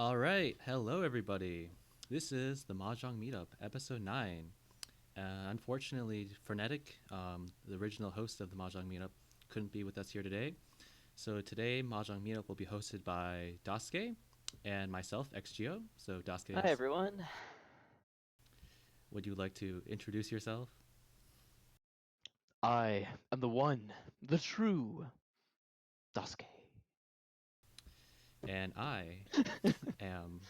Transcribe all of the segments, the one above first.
All right, hello everybody. This is the Mahjong Meetup, episode 9. Unfortunately, Frenetic, the original host of the Mahjong Meetup, couldn't be with us here today. So today, Mahjong Meetup will be hosted by Daske and myself, XGO. So Hi Daske, everyone. would you like to introduce yourself? I am the one, the true Dasuke. And I am,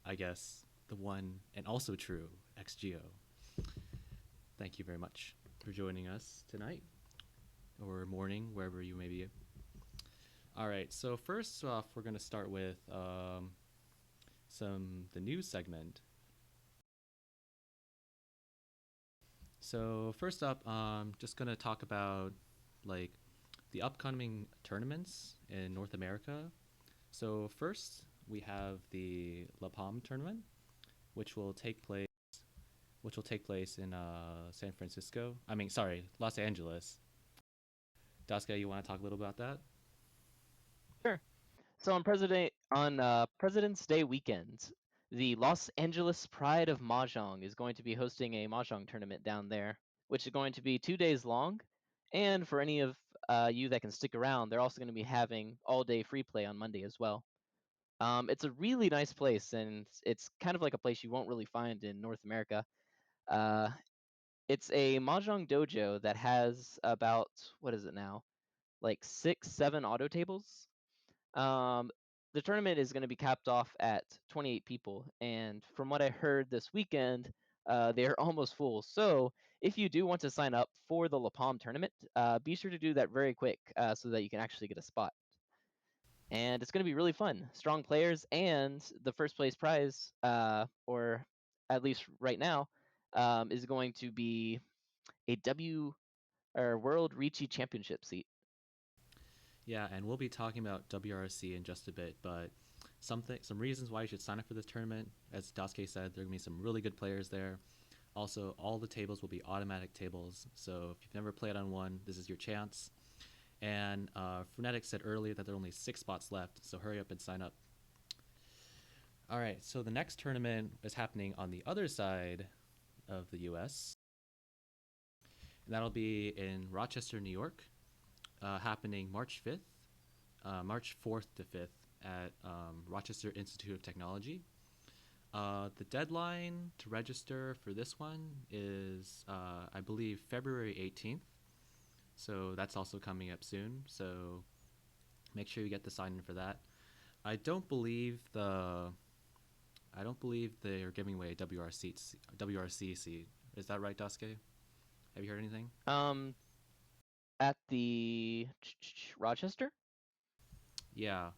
I guess, the one and also true XGO. Thank you very much for joining us tonight or morning, wherever you may be. All right. So first off, we're going to start with some the news segment. So first up, just going to talk about like the upcoming tournaments in North America. So first, we have the La Pomme Tournament, which will take place in San Francisco. I mean, sorry, Los Angeles. Daska, you want to talk a little about that? Sure. So on President's Day weekend, the Los Angeles Pride of Mahjong is going to be hosting a Mahjong tournament down there, which is going to be 2 days long. And for any of you that can stick around, they're also going to be having all-day free play on Monday as well. It's a really nice place, and it's kind of like a place you won't really find in North America. Uh, it's a mahjong dojo that has about what is it now, like 6, 7 auto tables. Um, the tournament is going to be capped off at 28 people, and from what I heard this weekend, they're almost full. So if you do want to sign up for the La Palm tournament, be sure to do that very quick so that you can actually get a spot. And it's going to be really fun. Strong players, and the first place prize, or at least right now, is going to be a W or World Ricci Championship seat. Yeah, and we'll be talking about WRC in just a bit, but some reasons why you should sign up for this tournament. As Daske said, there are gonna be some really good players there. Also, all the tables will be automatic tables, so if you've never played on one, this is your chance. And Frenetic said earlier that there are only 6 spots left, so hurry up and sign up. All right, so the next tournament is happening on the other side of the U.S., and that'll be in Rochester, New York, happening March 4th to 5th at Rochester Institute of Technology. The deadline to register for this one is, I believe, February 18th. So that's also coming up soon. So make sure you get the sign in for that. I don't believe they're giving away a WRC seat. Is that right, Daske? Have you heard anything? Um, at the Rochester. Yeah.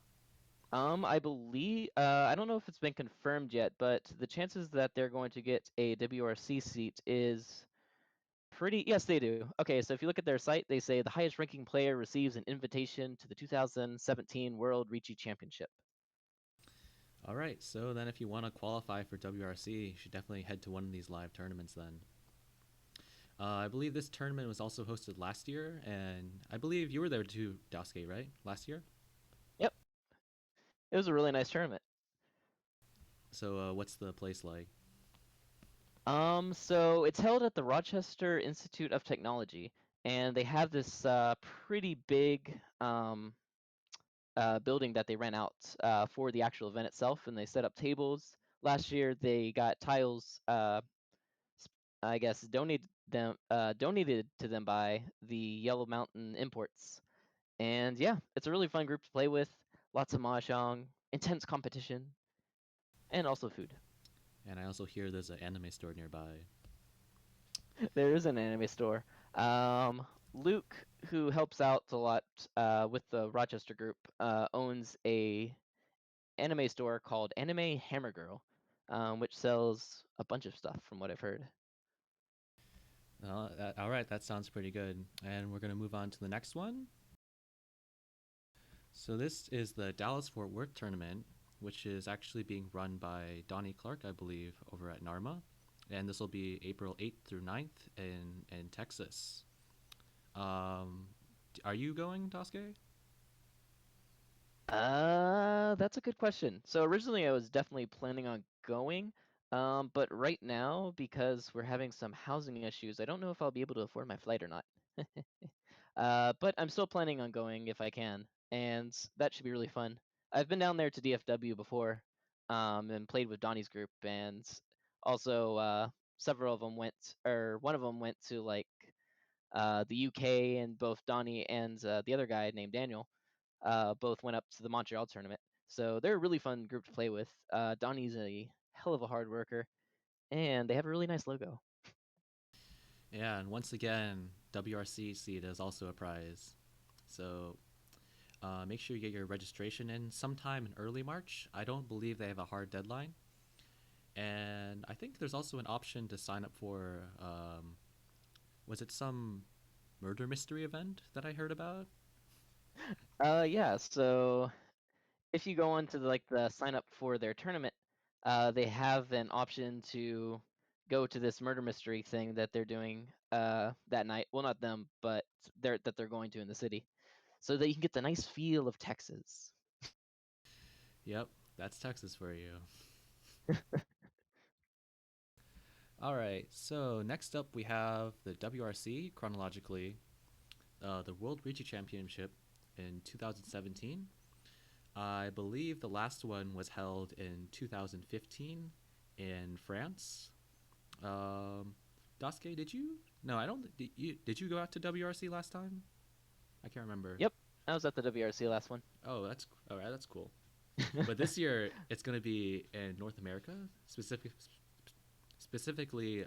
I believe I don't know if it's been confirmed yet, but the chances that they're going to get a WRC seat is pretty. Yes, they do. Okay, so if you look at their site, they say the highest ranking player receives an invitation to the 2017 World Ricci Championship. All right. So then, if you want to qualify for WRC, you should definitely head to one of these live tournaments then. I believe this tournament was also hosted last year, and I believe you were there too, Daske, right? Last year? Yep, it was a really nice tournament. So, what's the place like? So it's held at the Rochester Institute of Technology, and they have this pretty big building that they rent out for the actual event itself, and they set up tables. Last year, they got tiles, I guess, donated to them by the Yellow Mountain Imports. And yeah, it's a really fun group to play with. Lots of mahjong, intense competition, and also food. And I also hear there's an anime store nearby. There is an anime store. Luke, who helps out a lot with the Rochester group, owns a anime store called Anime Hammer Girl, which sells a bunch of stuff from what I've heard. All right, that sounds pretty good. And we're going to move on to the next one. So, this is the Dallas Fort Worth tournament, which is actually being run by Donnie Clark, I believe, over at Narma. And this will be April 8th through 9th in Texas. Um, are you going, Daske? That's a good question. So originally I was definitely planning on going, but right now, because we're having some housing issues, I don't know if I'll be able to afford my flight or not. But I'm still planning on going if I can, and that should be really fun. I've been down there to DFW before, and played with Donnie's group, and also several of them went, or one of them went to like the UK, and both Donnie and the other guy named Daniel both went up to the Montreal tournament. So they're a really fun group to play with. Donnie's a hell of a hard worker, and they have a really nice logo. Yeah, and once again, WRC seed is also a prize. So make sure you get your registration in sometime in early March. I don't believe they have a hard deadline. And I think there's also an option to sign up for, was it some murder mystery event that I heard about? Yeah. So if you go into like the sign up for their tournament, they have an option to go to this murder mystery thing that they're doing that night. Well, not them, but they're going to in the city, so that you can get the nice feel of Texas. Yep, that's Texas for you. All right, so next up we have the WRC chronologically, the World Ricci Championship in 2017. I believe the last one was held in 2015 in France. Um, Daske, did you? No, I don't. Did you go out to WRC last time? I can't remember. Yep, I was at the WRC last one. Oh, that's all right. That's cool. But this year it's going to be in North America, specifically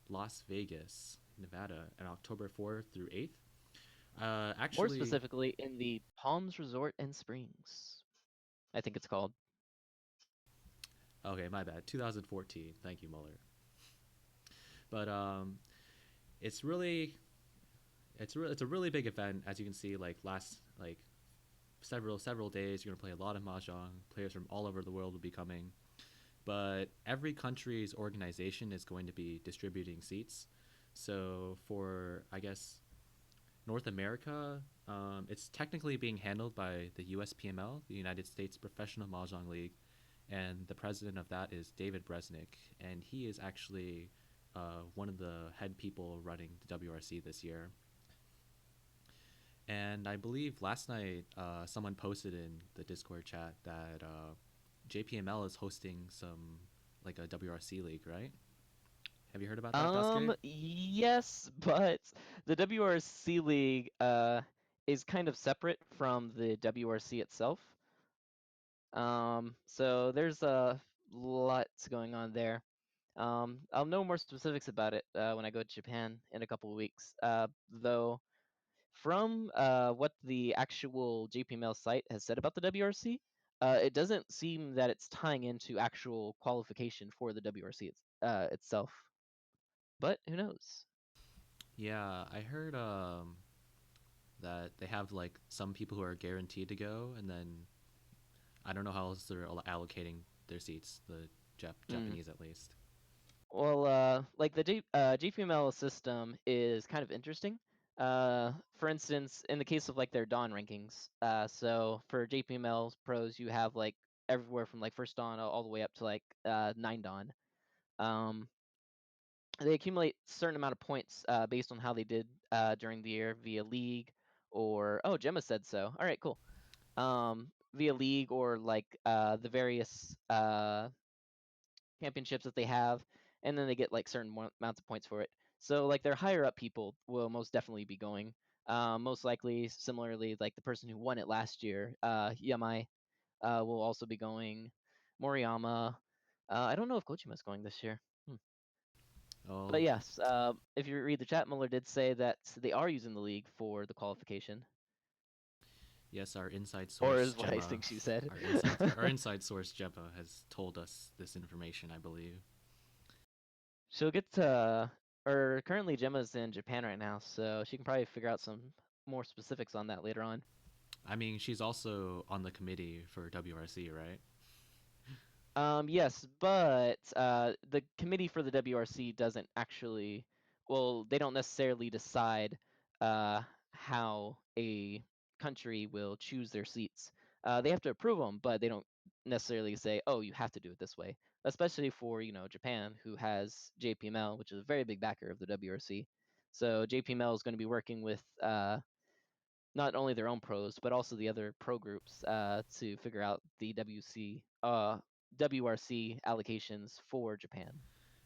Las Vegas, Nevada, on October 4th through 8th. More Actually, specifically, in the Palms Resort and Springs, I think it's called. okay, my bad. 2014. Thank you, Muller. But it's really it's a really big event, as you can see. Like last like several days, you're gonna play a lot of mahjong. Players from all over the world will be coming, but every country's organization is going to be distributing seats. So for I guess North America, it's technically being handled by the USPML, the United States Professional Mahjong League, and the president of that is David Bresnik, and he is actually one of the head people running the WRC this year. And I believe last night someone posted in the Discord chat that JPML is hosting some like a WRC league, right? Have you heard about that, Daske? Yes, but the WRC League is kind of separate from the WRC itself. So there's a lot going on there. I'll know more specifics about it when I go to Japan in a couple of weeks. Though from what the actual JPML site has said about the WRC, it doesn't seem that it's tying into actual qualification for the WRC itself. But who knows? Yeah, I heard that they have like some people who are guaranteed to go, and then I don't know how else they're allocating their seats. The Mm. Japanese, at least. Well, like the GPML system is kind of interesting. For instance, in the case of like their Dawn rankings, so for JPML pros, you have like everywhere from like first Dawn all the way up to like 9 Dawn. Um, they accumulate a certain amount of points based on how they did during the year via league or Gemma said so. All right, cool. Via league or like the various championships that they have, and then they get like certain amounts of points for it. So like their higher up people will most definitely be going. Most likely, similarly, like the person who won it last year, Yamai, will also be going. Moriyama. I don't know if Kojima's going this year. But Oh, yes, if you read the chat, Muller did say that they are using the league for the qualification, yes, our inside or source is what I Gemma, think she said. our inside source Gemma has told us this information, I believe. She'll get to, or currently Gemma's in Japan right now, so she can probably figure out some more specifics on that later on. I mean, she's also on the committee for WRC, right? Yes, but the committee for the WRC doesn't actually, well, they don't necessarily decide how a country will choose their seats. They have to approve them, but they don't necessarily say, oh, you have to do it this way. Especially for Japan, who has JPML, which is a very big backer of the WRC. So JPML is going to be working with not only their own pros, but also the other pro groups to figure out the WRC allocations for Japan.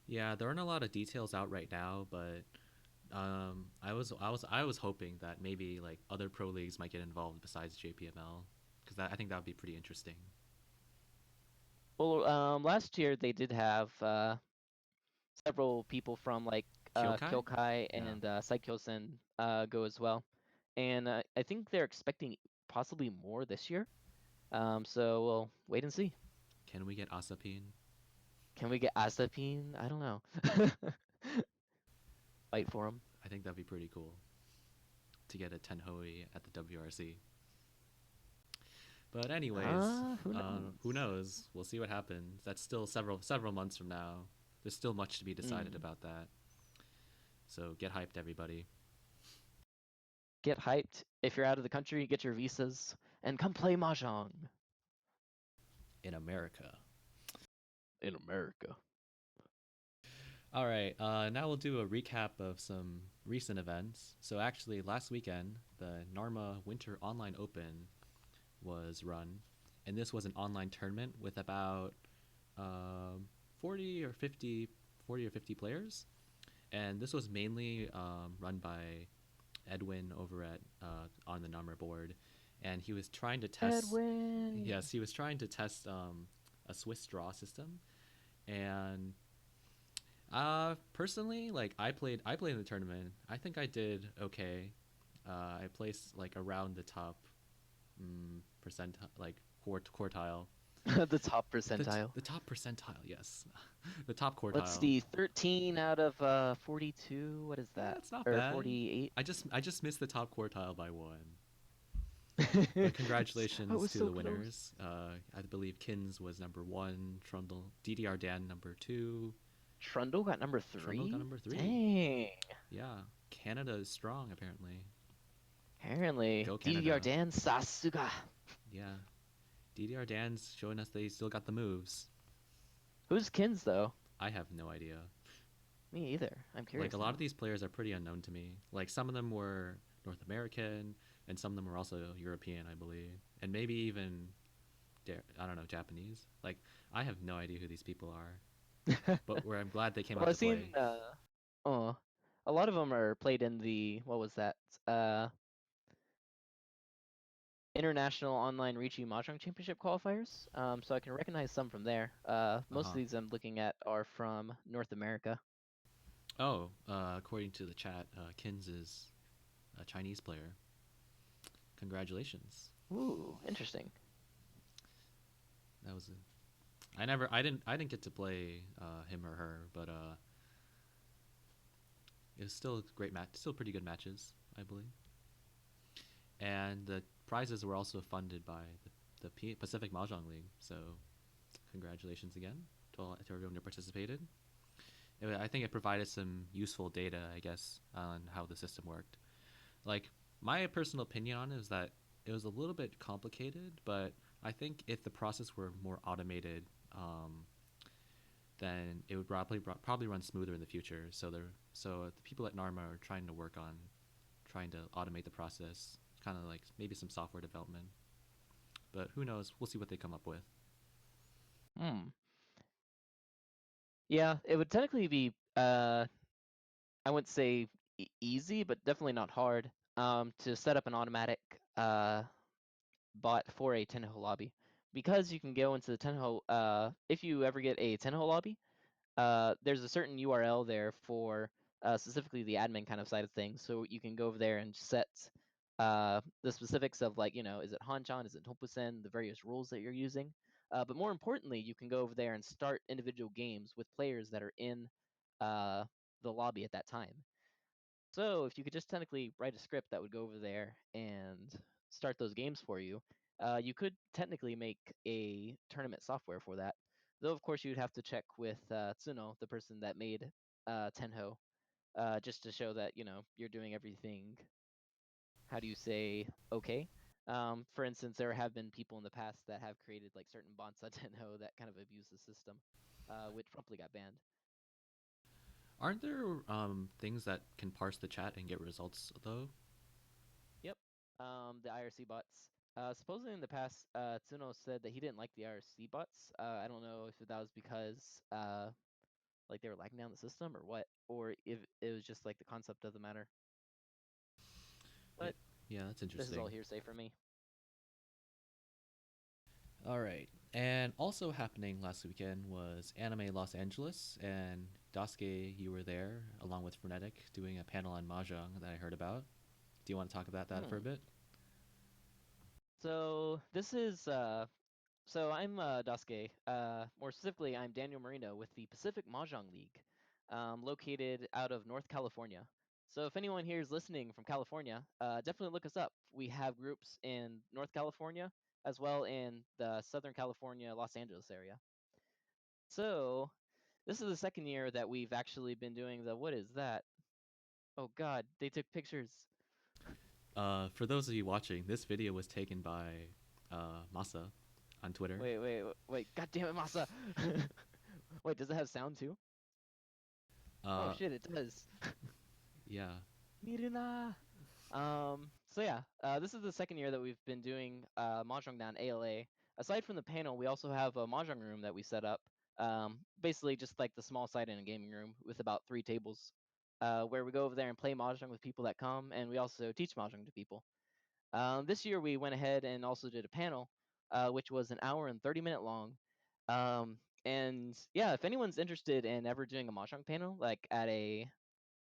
Yeah, there aren't a lot of details out right now, but I was hoping that maybe like other pro leagues might get involved besides JPML, because I think that would be pretty interesting. Well, last year they did have several people from like Kyokai? Kyokai Yeah. and Saikyosen go as well, and I think they're expecting possibly more this year. So we'll wait and see. Can we get Asapin? Can we get Asapin? I don't know. Fight for him. I think that'd be pretty cool to get a Tenhoi at the WRC. But anyways, Who knows? who knows? We'll see what happens. That's still several months from now. There's still much to be decided about that. So get hyped, everybody. Get hyped. If you're out of the country, get your visas and come play Mahjong In America. in America. All right, now we'll do a recap of some recent events. So actually, last weekend, the Narma Winter Online Open was run, and this was an online tournament with about 40 or 50 players, and this was mainly run by Edwin over at on the Narma board, and he was trying to test. Edwin. Yes, he was trying to test a Swiss draw system, and personally, like I played in the tournament. I think I did okay. I placed like around the top percent, like quartile. The top percentile. The top percentile, yes, the top quartile. Let's see, 13 out of 42. What is that? That's not or bad. 48. I just missed the top quartile by one. But congratulations to so the close. winners. I believe Kins was number 1, Trundle, DDR Dan number 2. Trundle got number 3? Trundle got number 3. Dang. Yeah, Canada is strong, apparently. Apparently. Go Canada. DDR Dan Sasuga. Yeah. DDR Dan's showing us that he's still got the moves. Who's Kins, though? I have no idea. Me either. I'm curious. Like, a lot of these players are pretty unknown to me. Like, some of them were North American, and some of them were also European, I believe. And maybe even, I don't know, Japanese. Like, I have no idea who these people are. But I'm glad they came out to play. A lot of them are played in the, what was that? International Online Riichi Mahjong Championship qualifiers. So I can recognize some from there. Most of these I'm looking at are from North America. Oh, according to the chat, Kins is a Chinese player. Congratulations. Ooh, interesting. That was I didn't get to play him or her, but it was still a great match, still pretty good matches, I believe. And the prizes were also funded by the Pacific Mahjong League, so congratulations again to everyone who participated. I think it provided some useful data, I guess, on how the system worked. Like, my personal opinion on it is that it was a little bit complicated, but I think if the process were more automated, then it would probably run smoother in the future. So the people at Narma are trying to work on trying to automate the process, kind of like maybe some software development. But who knows? We'll see what they come up with. Yeah, it would technically be I wouldn't say easy, but definitely not hard to set up an automatic bot for a 10-hole lobby, because you can go into the 10-hole. If you ever get a 10-hole lobby, there's a certain URL there for specifically the admin kind of side of things. So you can go over there and set the specifics of, like, is it Hanchan, is it Topusen, the various rules that you're using. But more importantly, you can go over there and start individual games with players that are in the lobby at that time. So if you could just technically write a script that would go over there and start those games for you, you could technically make a tournament software for that. Though, of course, you'd have to check with Tsuno, the person that made Tenho, just to show that, you're doing everything, how do you say, okay? For instance, there have been people in the past that have created like certain bots on Tenho that kind of abuse the system, which promptly got banned. Aren't there things that can parse the chat and get results though? Yep. The IRC bots. Supposedly in the past, Tsuno said that he didn't like the IRC bots. I don't know if that was because like they were lagging down the system or what, or if it was just like the concept of the matter. Yeah, But yeah, that's this is all interesting. hearsay for me. All right. And also happening last weekend was Anime Los Angeles, and Dasuke, you were there along with Frenetic doing a panel on Mahjong that I heard about. Do you want to talk about that for a Hmm. bit? So this is so I'm Dasuke. More specifically, I'm Daniel Marino with the Pacific Mahjong League, located out of North California. So if anyone here is listening from California, definitely look us up. We have groups in North California as well in the Southern California, Los Angeles area. So this is the second year that we've actually been doing the what is that? Oh God, they took pictures. For those of you watching, this video was taken by Masa on Twitter. Wait! God damn it, Masa! Wait, does it have sound too? Oh Uh, shit, it does. yeah. Mirina. So yeah, this is the second year that we've been doing Mahjong down ALA. Aside from the panel, we also have a Mahjong room that we set up. Basically just like the small side in a gaming room with about 3 tables, where we go over there and play Mahjong with people that come, and we also teach Mahjong to people. This year we went ahead and also did a panel, which was an hour and 30-minute long. And yeah, if anyone's interested in ever doing a Mahjong panel, like at a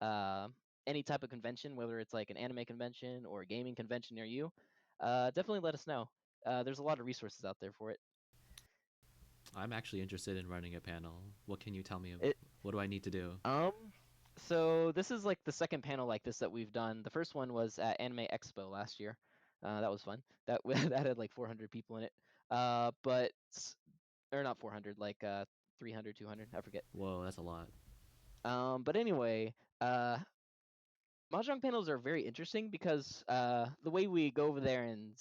uh, any type of convention, whether it's like an anime convention or a gaming convention near you, definitely let us know. There's a lot of resources out there for it. I'm actually interested in running a panel. What can you tell me? It What do I need to do? um so this is like the second panel like this that we've done. The first one was at Anime Expo last year. That was fun. That that had like 400 people in it. But or not 400, like 300, 200, I forget. Whoa, that's a lot. But anyway, Mahjong panels are very interesting because the way we go over there and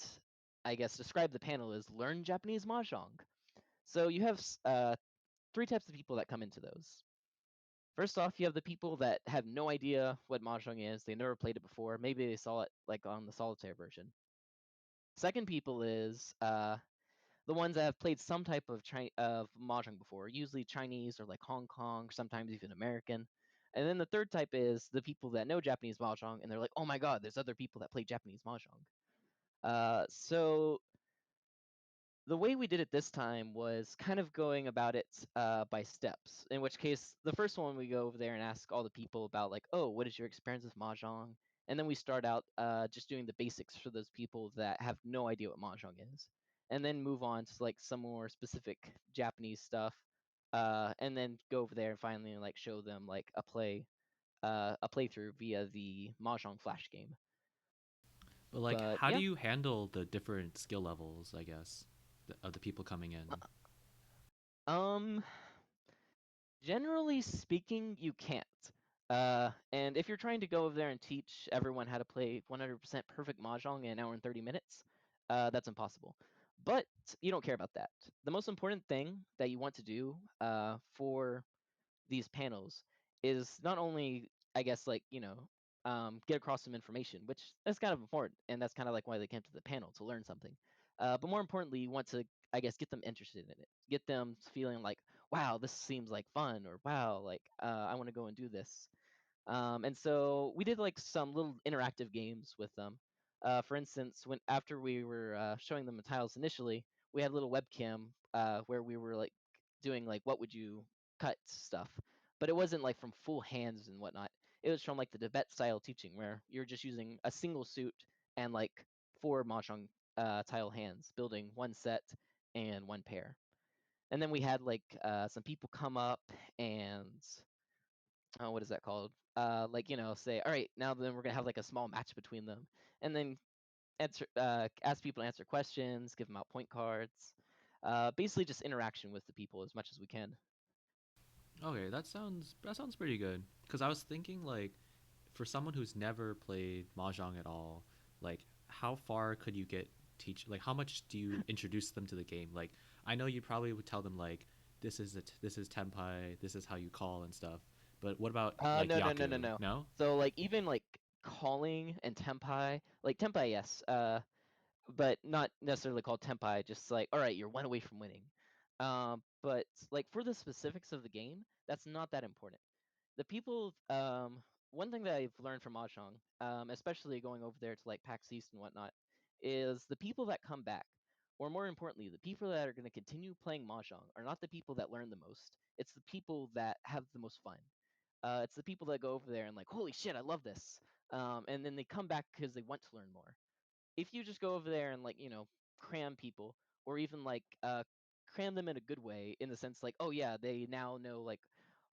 I guess describe the panel is learn Japanese Mahjong. So you have 3 types of people that come into those. First off, you have the people that have no idea what Mahjong is. They never played it before. Maybe they saw it like on the solitaire version. Second people is the ones that have played some type of Mahjong before, usually Chinese or like Hong Kong, sometimes even American. And then the third type is the people that know Japanese Mahjong and they're like, oh my God, there's other people that play Japanese Mahjong. So the way we did it this time was kind of going about it by steps. In which case, the first one we go over there and ask all the people about like, oh, what is your experience with mahjong? And then we start out just doing the basics for those people that have no idea what mahjong is, and then move on to like some more specific Japanese stuff, and then go over there and finally like show them like a playthrough via the mahjong flash game. But like, But how do yeah, you handle the different skill levels? I guess of the people coming in. um, generally speaking, you can't. And if you're trying to go over there and teach everyone how to play 100% perfect mahjong in an hour and 30 minutes, that's impossible. But you don't care about that. The most important thing that you want to do for these panels is not only, I guess, like, get across some information, which is kind of important. And that's kind of like why they came to the panel to learn something. But more importantly, you want to, I guess, get them interested in it, get them feeling like, wow, this seems like fun, or wow, like, I want to go and do this. And so we did like some little interactive games with them. For instance, when after we were showing them the tiles initially, we had a little webcam where we were like doing like what would you cut stuff, but it wasn't like from full hands and whatnot. It was from like the Tibet style teaching where you're just using a single suit and like 4 mahjong tile hands, building one set and one pair. And then we had like some people come up and what is that called? Like say, all right, now then we're gonna have like a small match between them, and then ask people to answer questions, give them out point cards, basically just interaction with the people as much as we can. Okay, that sounds pretty good. Because I was thinking like, for someone who's never played mahjong at all, like how far could you get teach, like how much do you introduce them to the game? Like I know you probably would tell them like this is tenpai, this is how you call and stuff. But what about like No, no, no, no, Yaku? no. No? So like even like calling and tempai, like tempai, yes, but not necessarily called tempai. Just like, all right, you're one away from winning. But like for the specifics of the game, that's not that important. The people, one thing that I've learned from Mahjong, especially going over there to like PAX East and whatnot, is the people that come back, or more importantly, the people that are going to continue playing Mahjong are not the people that learn the most. It's the people that have the most fun. It's the people that go over there and like, holy shit, I love this, and then they come back because they want to learn more. If you just go over there and like cram people, or even like cram them in a good way, in the sense like, oh yeah, they now know like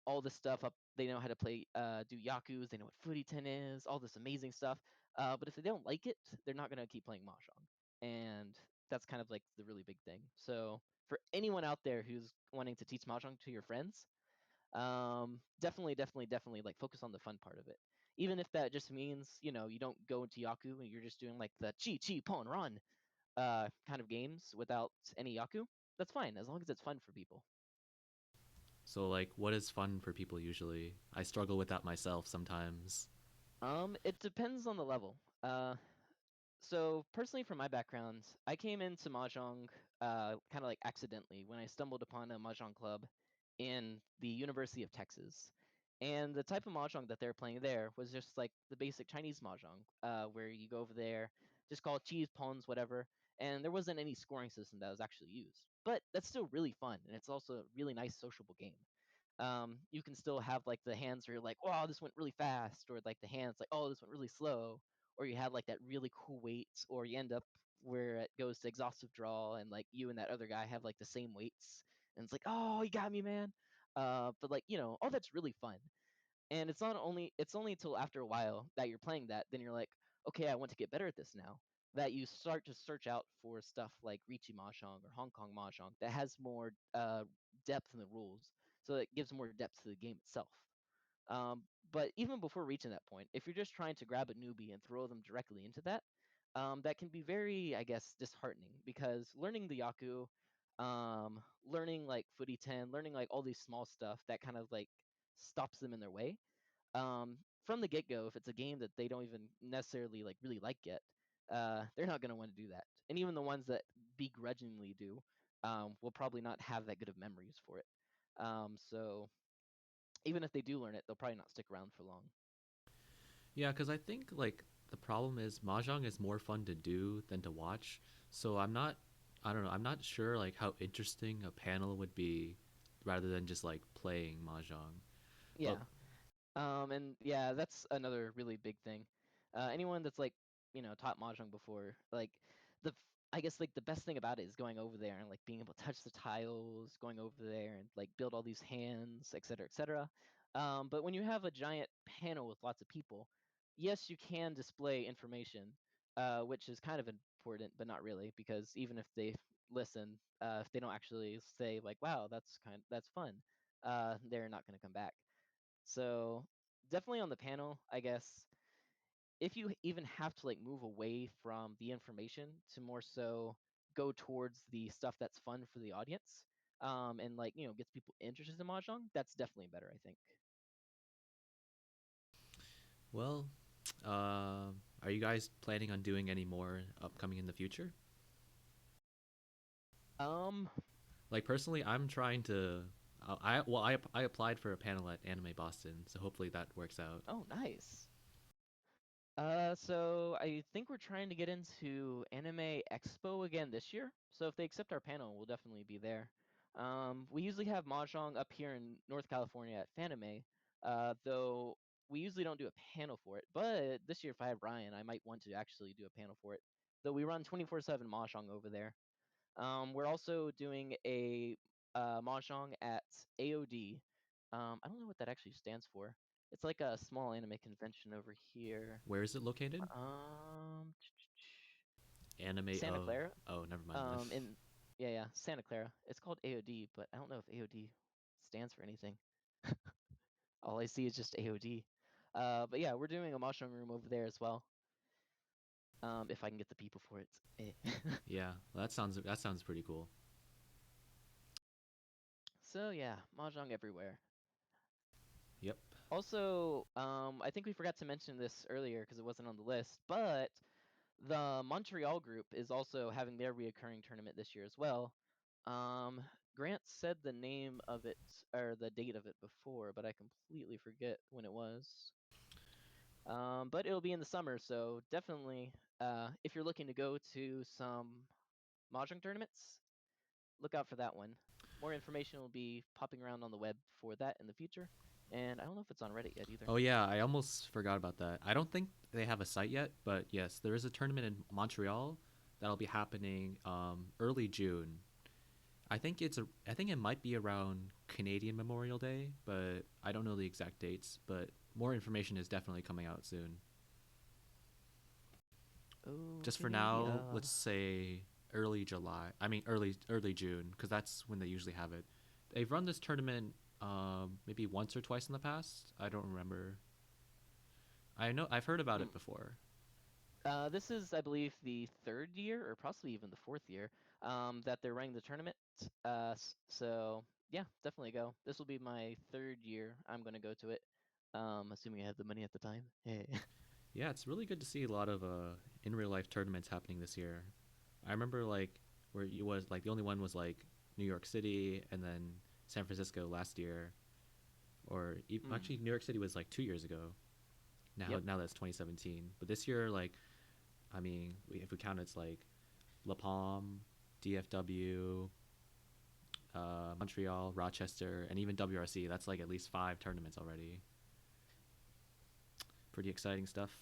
all this stuff up. They know how to play, do yakus. They know what footy ten is. All this amazing stuff. But if they don't like it, they're not gonna keep playing mahjong, and that's kind of like the really big thing. So for anyone out there who's wanting to teach mahjong to your friends, definitely, definitely, definitely like focus on the fun part of it. Even if that just means you don't go into yaku and you're just doing like the chi chi pon run kind of games without any yaku. That's fine as long as it's fun for people. So like what is fun for people usually? I struggle with that myself sometimes. It depends on the level. So personally, from my background, I came into mahjong kind of like accidentally when I stumbled upon a mahjong club in the University of Texas, and the type of mahjong that they're playing there was just like the basic Chinese mahjong, where you go over there, just call cheese pawns, whatever, and there wasn't any scoring system that was actually used. But that's still really fun, and it's also a really nice sociable game. You can still have like the hands where you're like, wow, this went really fast, or like the hands like, oh, this went really slow, or you have like that really cool weights, or you end up where it goes to exhaustive draw, and like you and that other guy have like the same weights, and it's like, oh, you got me, man. But like all that's really fun, and it's only until after a while that you're playing that, then you're like, okay, I want to get better at this now. That you start to search out for stuff like Ricci Mahjong or Hong Kong Mahjong that has more depth in the rules, so it gives more depth to the game itself. But even before reaching that point, if you're just trying to grab a newbie and throw them directly into that, that can be very, I guess, disheartening, because learning the Yaku, learning like Footy 10, learning like all these small stuff that kind of like stops them in their way. From the get go, if it's a game that they don't even necessarily like really like yet, they're not going to want to do that. And even the ones that begrudgingly do, will probably not have that good of memories for it. So even if they do learn it, they'll probably not stick around for long. Yeah, because I think like the problem is mahjong is more fun to do than to watch. So I don't know, I'm not sure like how interesting a panel would be rather than just like playing mahjong. But Yeah. And yeah, that's another really big thing. Anyone that's like, taught mahjong before, like I guess like the best thing about it is going over there and like being able to touch the tiles, going over there and like build all these hands, etc., etc. But when you have a giant panel with lots of people, yes, you can display information, which is kind of important, but not really, because even if they listen, if they don't actually say like, "Wow, that's fun," they're not going to come back. So definitely on the panel, I guess, if you even have to like move away from the information to more so go towards the stuff that's fun for the audience, and like gets people interested in mahjong, that's definitely better, I think. well, are you guys planning on doing any more upcoming in the future? Um, Like personally, I'm trying to. I applied for a panel at Anime Boston, so hopefully that works out. oh, nice. So I think we're trying to get into Anime Expo again this year. So if they accept our panel, we'll definitely be there. We usually have Mahjong up here in North California at Fanime, though we usually don't do a panel for it. But this year, if I have Ryan, I might want to actually do a panel for it. Though we run 24/7 Mahjong over there. We're also doing a Mahjong at AOD. I don't know what that actually stands for. It's like a small anime convention over here. Where is it located? Um, Anime. Santa Oh, Clara. oh, never mind then. In Yeah, yeah, Santa Clara. It's called AOD, but I don't know if AOD stands for anything. All I see is just AOD. But yeah, we're doing a mushroom room over there as well. if I can get the people for it. Yeah, that sounds pretty cool. So yeah, mahjong everywhere. Yep. Also, I think we forgot to mention this earlier because it wasn't on the list, but the Montreal group is also having their reoccurring tournament this year as well. Grant said the name of it or the date of it before, but I completely forget when it was. But it'll be in the summer, so definitely, if you're looking to go to some Mahjong tournaments, look out for that one. More information will be popping around on the web for that in the future, and I don't know if it's on Reddit yet either. Oh yeah, I almost forgot about that. I don't think they have a site yet, but yes, there is a tournament in Montreal that'll be happening early June. I think it might be around Canadian Memorial Day, but I don't know the exact dates. But more information is definitely coming out soon. Oh, Just for now, Canada. let's say early July. I mean early June, because that's when they usually have it. They've run this tournament maybe once or twice in the past. I don't remember. I know I've heard about Hmm. it before. This is, I believe, the third year, or possibly even the fourth year, that they're running the tournament. So yeah, definitely go. This will be my third year. I'm gonna go to it, assuming I have the money at the time. Hey. Yeah, it's really good to see a lot of in real life tournaments happening this year. I remember like where it was like the only one was like New York City and then San Francisco last year, or Mm. actually New York City was like 2 years ago. Yep. Now that's 2017, but this year like I mean if we count it's like La Palme, DFW, Montreal, Rochester, and even WRC. That's like at least 5 tournaments already. Pretty exciting stuff.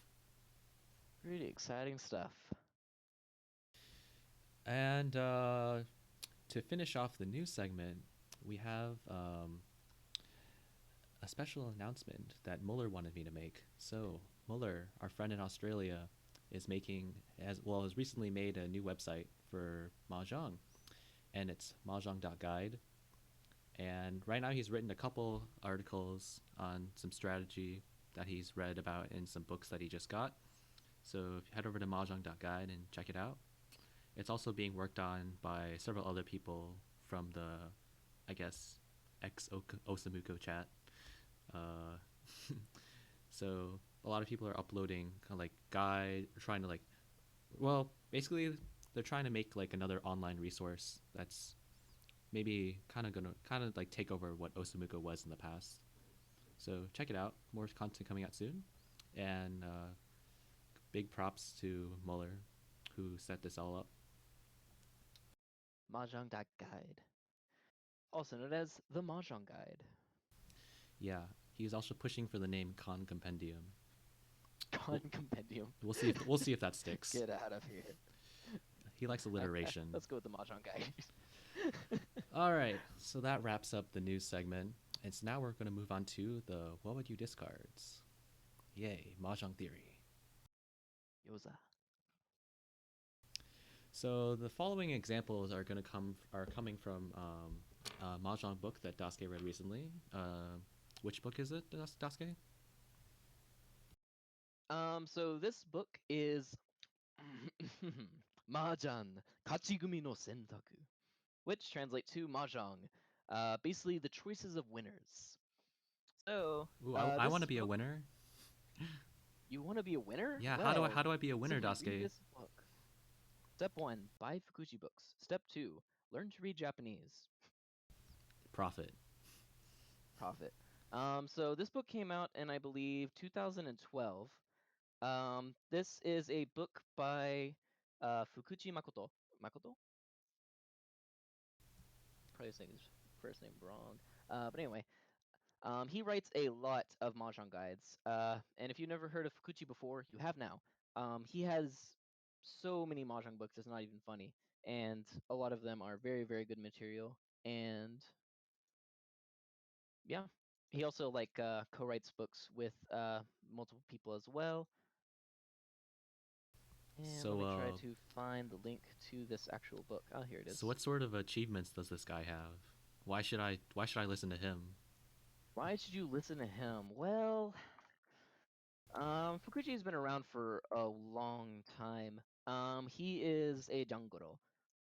Pretty exciting stuff. And to finish off the news segment, we have a special announcement that Muller wanted me to make. So Muller, our friend in Australia, is making has recently made a new website for mahjong, and it's mahjong.guide. And right now he's written a couple articles on some strategy that he's read about in some books that he just got. So if you head over to mahjong.guide and check it out. It's also being worked on by several other people from the, I guess, ex Osamuko chat. Uh, so a lot of people are uploading kind of like guide, trying to like, well, basically they're trying to make like another online resource that's maybe kind of like take over what Osamuko was in the past. So check it out. More content coming out soon, and big props to Muller, who set this all up. Mahjong.guide, also known as the Mahjong Guide. Yeah, he's also pushing for the name Con Compendium. Con We'll, Compendium. we'll see if that sticks. Get out of here. He likes Okay, alliteration. let's go with the Mahjong Guide. All right, so that wraps up the news segment. And so now we're going to move on to the what would you discards? Yay, Mahjong Theory. Yoza. So the following examples are going to are coming from Mahjong book that Daisuke read recently. Which book is it, Daisuke? So this book is Mahjong Kachigumi no Sentaku, which translates to Mahjong, basically the choices of winners. So, Ooh, I want this to be a book, winner. you want to be a winner? Yeah, Well, how do I be a winner, simply read Daisuke? this book. Step 1, buy Fukushi books. Step 2, learn to read Japanese. Profit. Profit. So this book came out in, I believe, 2012. This is a book by Fukuchi Makoto. Makoto? Probably saying his first name wrong. But anyway, he writes a lot of Mahjong guides. And if you've never heard of Fukuchi before, you have now. He has so many Mahjong books, it's not even funny. And a lot of them are very, very good material. And yeah, he also like co-writes books with multiple people as well. And let So me try to find the link to this actual book. Oh, here it so is. what sort of achievements does this guy have? Why should I listen to him? Why should you listen to him? Well, Fukuchi's been around for a long time. He is a janguro,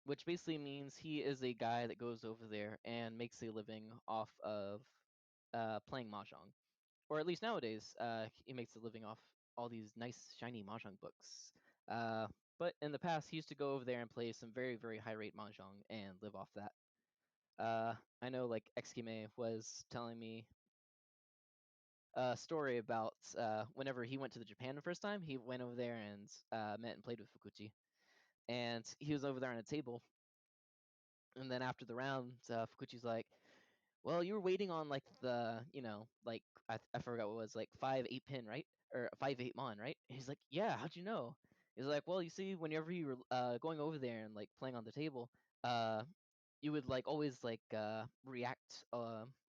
which basically means he is a guy that goes over there and makes a living off of playing mahjong, or at least nowadays, he makes a living off all these nice shiny mahjong books. Uh, but in the past, he used to go over there and play some very very high rate mahjong and live off that. I know like Exkime was telling me a story about whenever he went to the Japan the first time, he went over there and met and played with Fukuchi. And he was over there on a table. And then after the round, Fukuchi's like, well, you were waiting on like the, like I forgot what it was, like 5-8 pin, right? Or 5-8 mon, right? And he's like, yeah, how'd you know? He's like, well, you see, whenever you were going over there and like playing on the table, uh, you would like always like react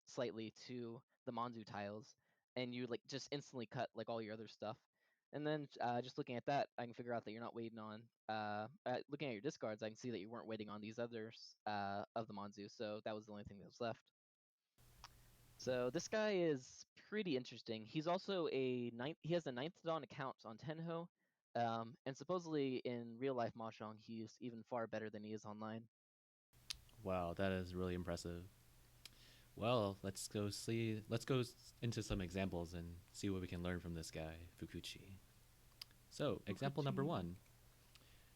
slightly to the Manzu tiles, and you like just instantly cut like all your other stuff. And then just looking at that, I can figure out that you're not waiting on. Looking at your discards, I can see that you weren't waiting on these others of the Manzu, so that was the only thing that was left. So this guy is pretty interesting. He's also a ninth. He has a ninth dan account on Tenho, and supposedly in real life Mahjong, he's even far better than he is online. Wow, that is really impressive. Well, let's go see. Let's go into some examples and see what we can learn from this guy, Fukuchi. So, example number Fukuchi. one.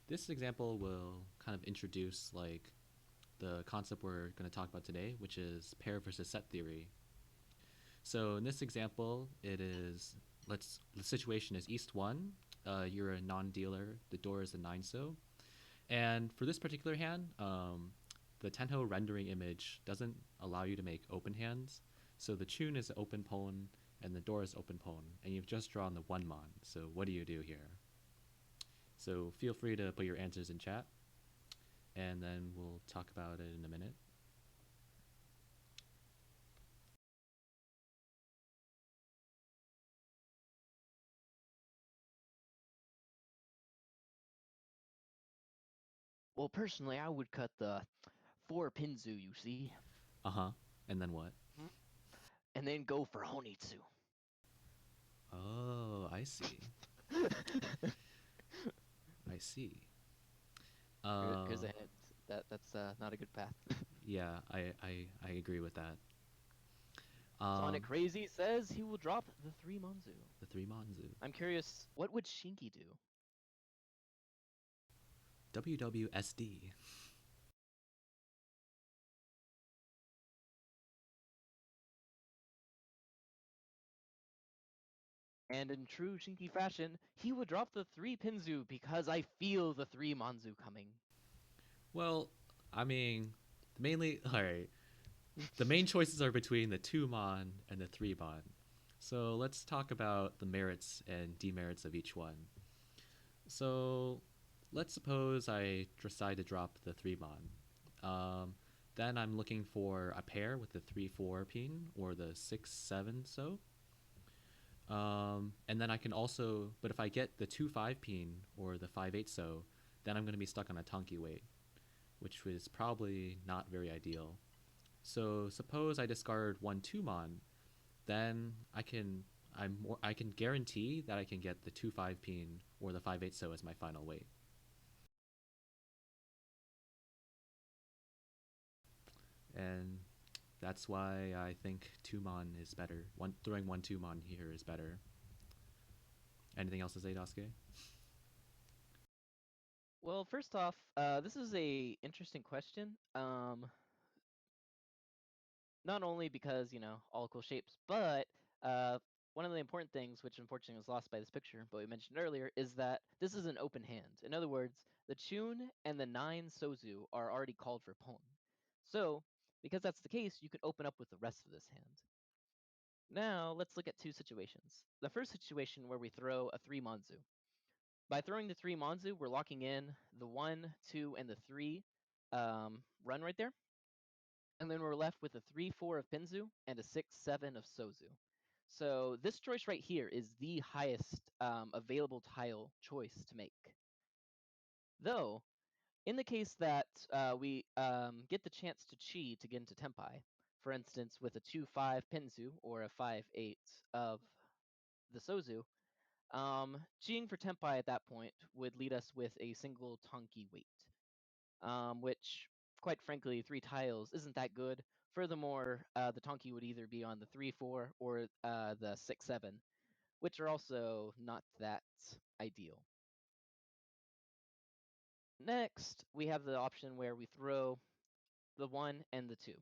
This example will kind of introduce like the concept we're going to talk about today, which is pair versus set theory. So in this example, it is the situation is East one. You're a non-dealer. The door is a 9-so, and for this particular hand, the Tenho rendering image doesn't allow you to make open hands. So the tune is open pawn and the door is open pawn, and you've just drawn the one mon. So what do you do here? So feel free to put your answers in chat, and then we'll talk about it in a minute. Well, personally, I would cut the 4 Pinzu, you see, Uh huh. And then what? and then go for Honitsu. Oh, I see. I see. Here's Uh, a hint. That's not a good path. yeah, I agree with that. Sonic Um, Crazy says he will drop the 3 Manzu. the three Manzu. I'm curious, what would Shinky do? WWSD. And in true Shinky fashion, he would drop the 3 Pinzu because I feel the 3 Manzu coming. Well, I mean, mainly, alright. The main choices are between the 2 Mon and the 3 Mon. So let's talk about the merits and demerits of each one. So let's suppose I decide to drop the 3 Mon. Then I'm looking for a pair with the 3-4 pin or the 6-7 so. And then I can also, but if I get the 2-5 pin or the 5-8 so, then I'm going to be stuck on a Tonki weight, which was probably not very ideal. So suppose I discard 1-2 mon, then I can guarantee that I can get the 2-5 pin or the 5-8 so as my final weight. And that's why I think 2 mon is better. Throwing 1-2 mon here is better. Anything else to say, Dasuke? Well, first off, this is a interesting question. Not only because, all cool shapes, but one of the important things, which unfortunately was lost by this picture, but we mentioned earlier, is that this is an open hand. In other words, the Chun and the 9 Sozu are already called for pawn. So, because that's the case, you can open up with the rest of this hand. Now, let's look at two situations. The first situation where we throw a 3 Manzu. By throwing the 3 Manzu, we're locking in the 1, 2, and the 3 run right there. And then we're left with a 3-4 of Pinzu and a 6-7 of Sozu. So this choice right here is the highest available tile choice to make. Though, in the case that we get the chance to chi to get into Tempai, for instance, with a 2-5 Pinzu or a 5-8 of the Sozu, Cheating for Tempai at that point would lead us with a single Tonki weight, which, quite frankly, 3 tiles isn't that good. Furthermore, the Tonki would either be on the 3-4 or the 6-7, which are also not that ideal. Next, we have the option where we throw the 1 and the 2.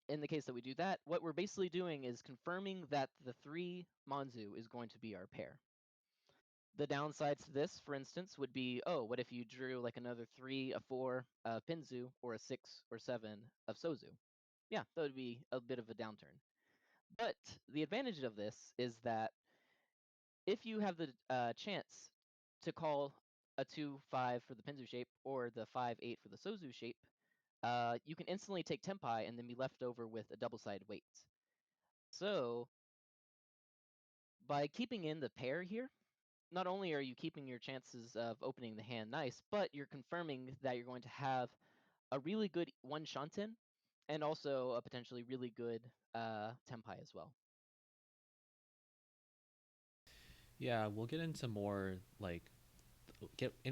In the case that we do that, what we're basically doing is confirming that the 3 Manzu is going to be our pair. The downsides to this, for instance, would be, oh, what if you drew like another 3, a 4 of Pinzu, or a 6 or 7 of Sozu? Yeah, that would be a bit of a downturn. But the advantage of this is that if you have the chance to call a 2-5 for the Pinzu shape or the 5-8 for the Sozu shape, you can instantly take Tempai and then be left over with a double-sided weight. So by keeping in the pair here, not only are you keeping your chances of opening the hand nice, but you're confirming that you're going to have a really good one Shanten and also a potentially really good Tempai as well. Yeah, we'll get into more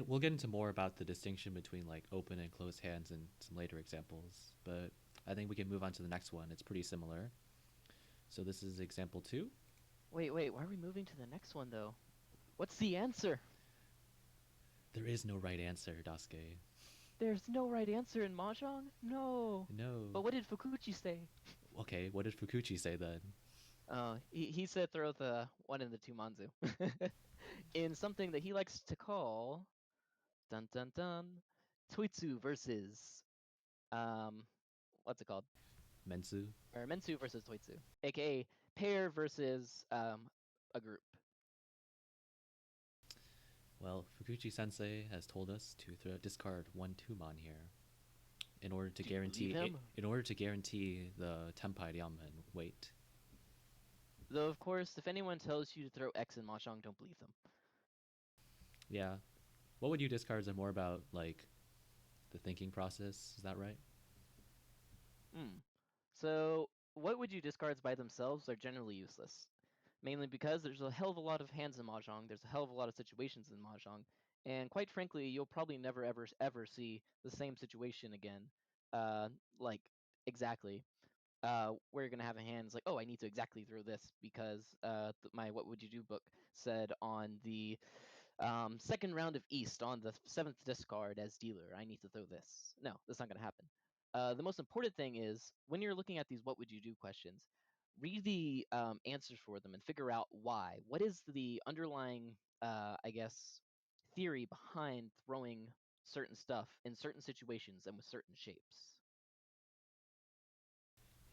we'll get into more about the distinction between like open and closed hands in some later examples, but I think we can move on to the next one. It's pretty similar. So this is example 2. Wait, why are we moving to the next one though? What's the answer? There is no right answer, Dasuke. There's no right answer in Mahjong? No. No. But what did Fukuchi say? Okay, what did Fukuchi say then? He said throw the 1 and the 2 Manzu. In something that he likes to call dun dun dun Toitsu versus what's it called? Mensu? Or Mensu versus Toitsu, aka pair versus a group. Well, Fukuchi Sensei has told us to discard 1-2 mon here in order to guarantee the Tempai Ryamen weight. Though of course, if anyone tells you to throw X in Mahjong, don't believe them. Yeah. What would you discard? Is it more about like the thinking process? Is that right? So what would you discards by themselves are generally useless. Mainly because there's a hell of a lot of hands in Mahjong, there's a hell of a lot of situations in Mahjong, and quite frankly, you'll probably never ever see the same situation again. Like exactly. Where you're gonna have a hand is like, oh, I need to exactly throw this because my What Would You Do book said on the second round of East on the 7th discard as dealer, I need to throw this. No, that's not gonna happen. The most important thing is when you're looking at these what would you do questions, read the answers for them and figure out why. What is the underlying, I guess, theory behind throwing certain stuff in certain situations and with certain shapes?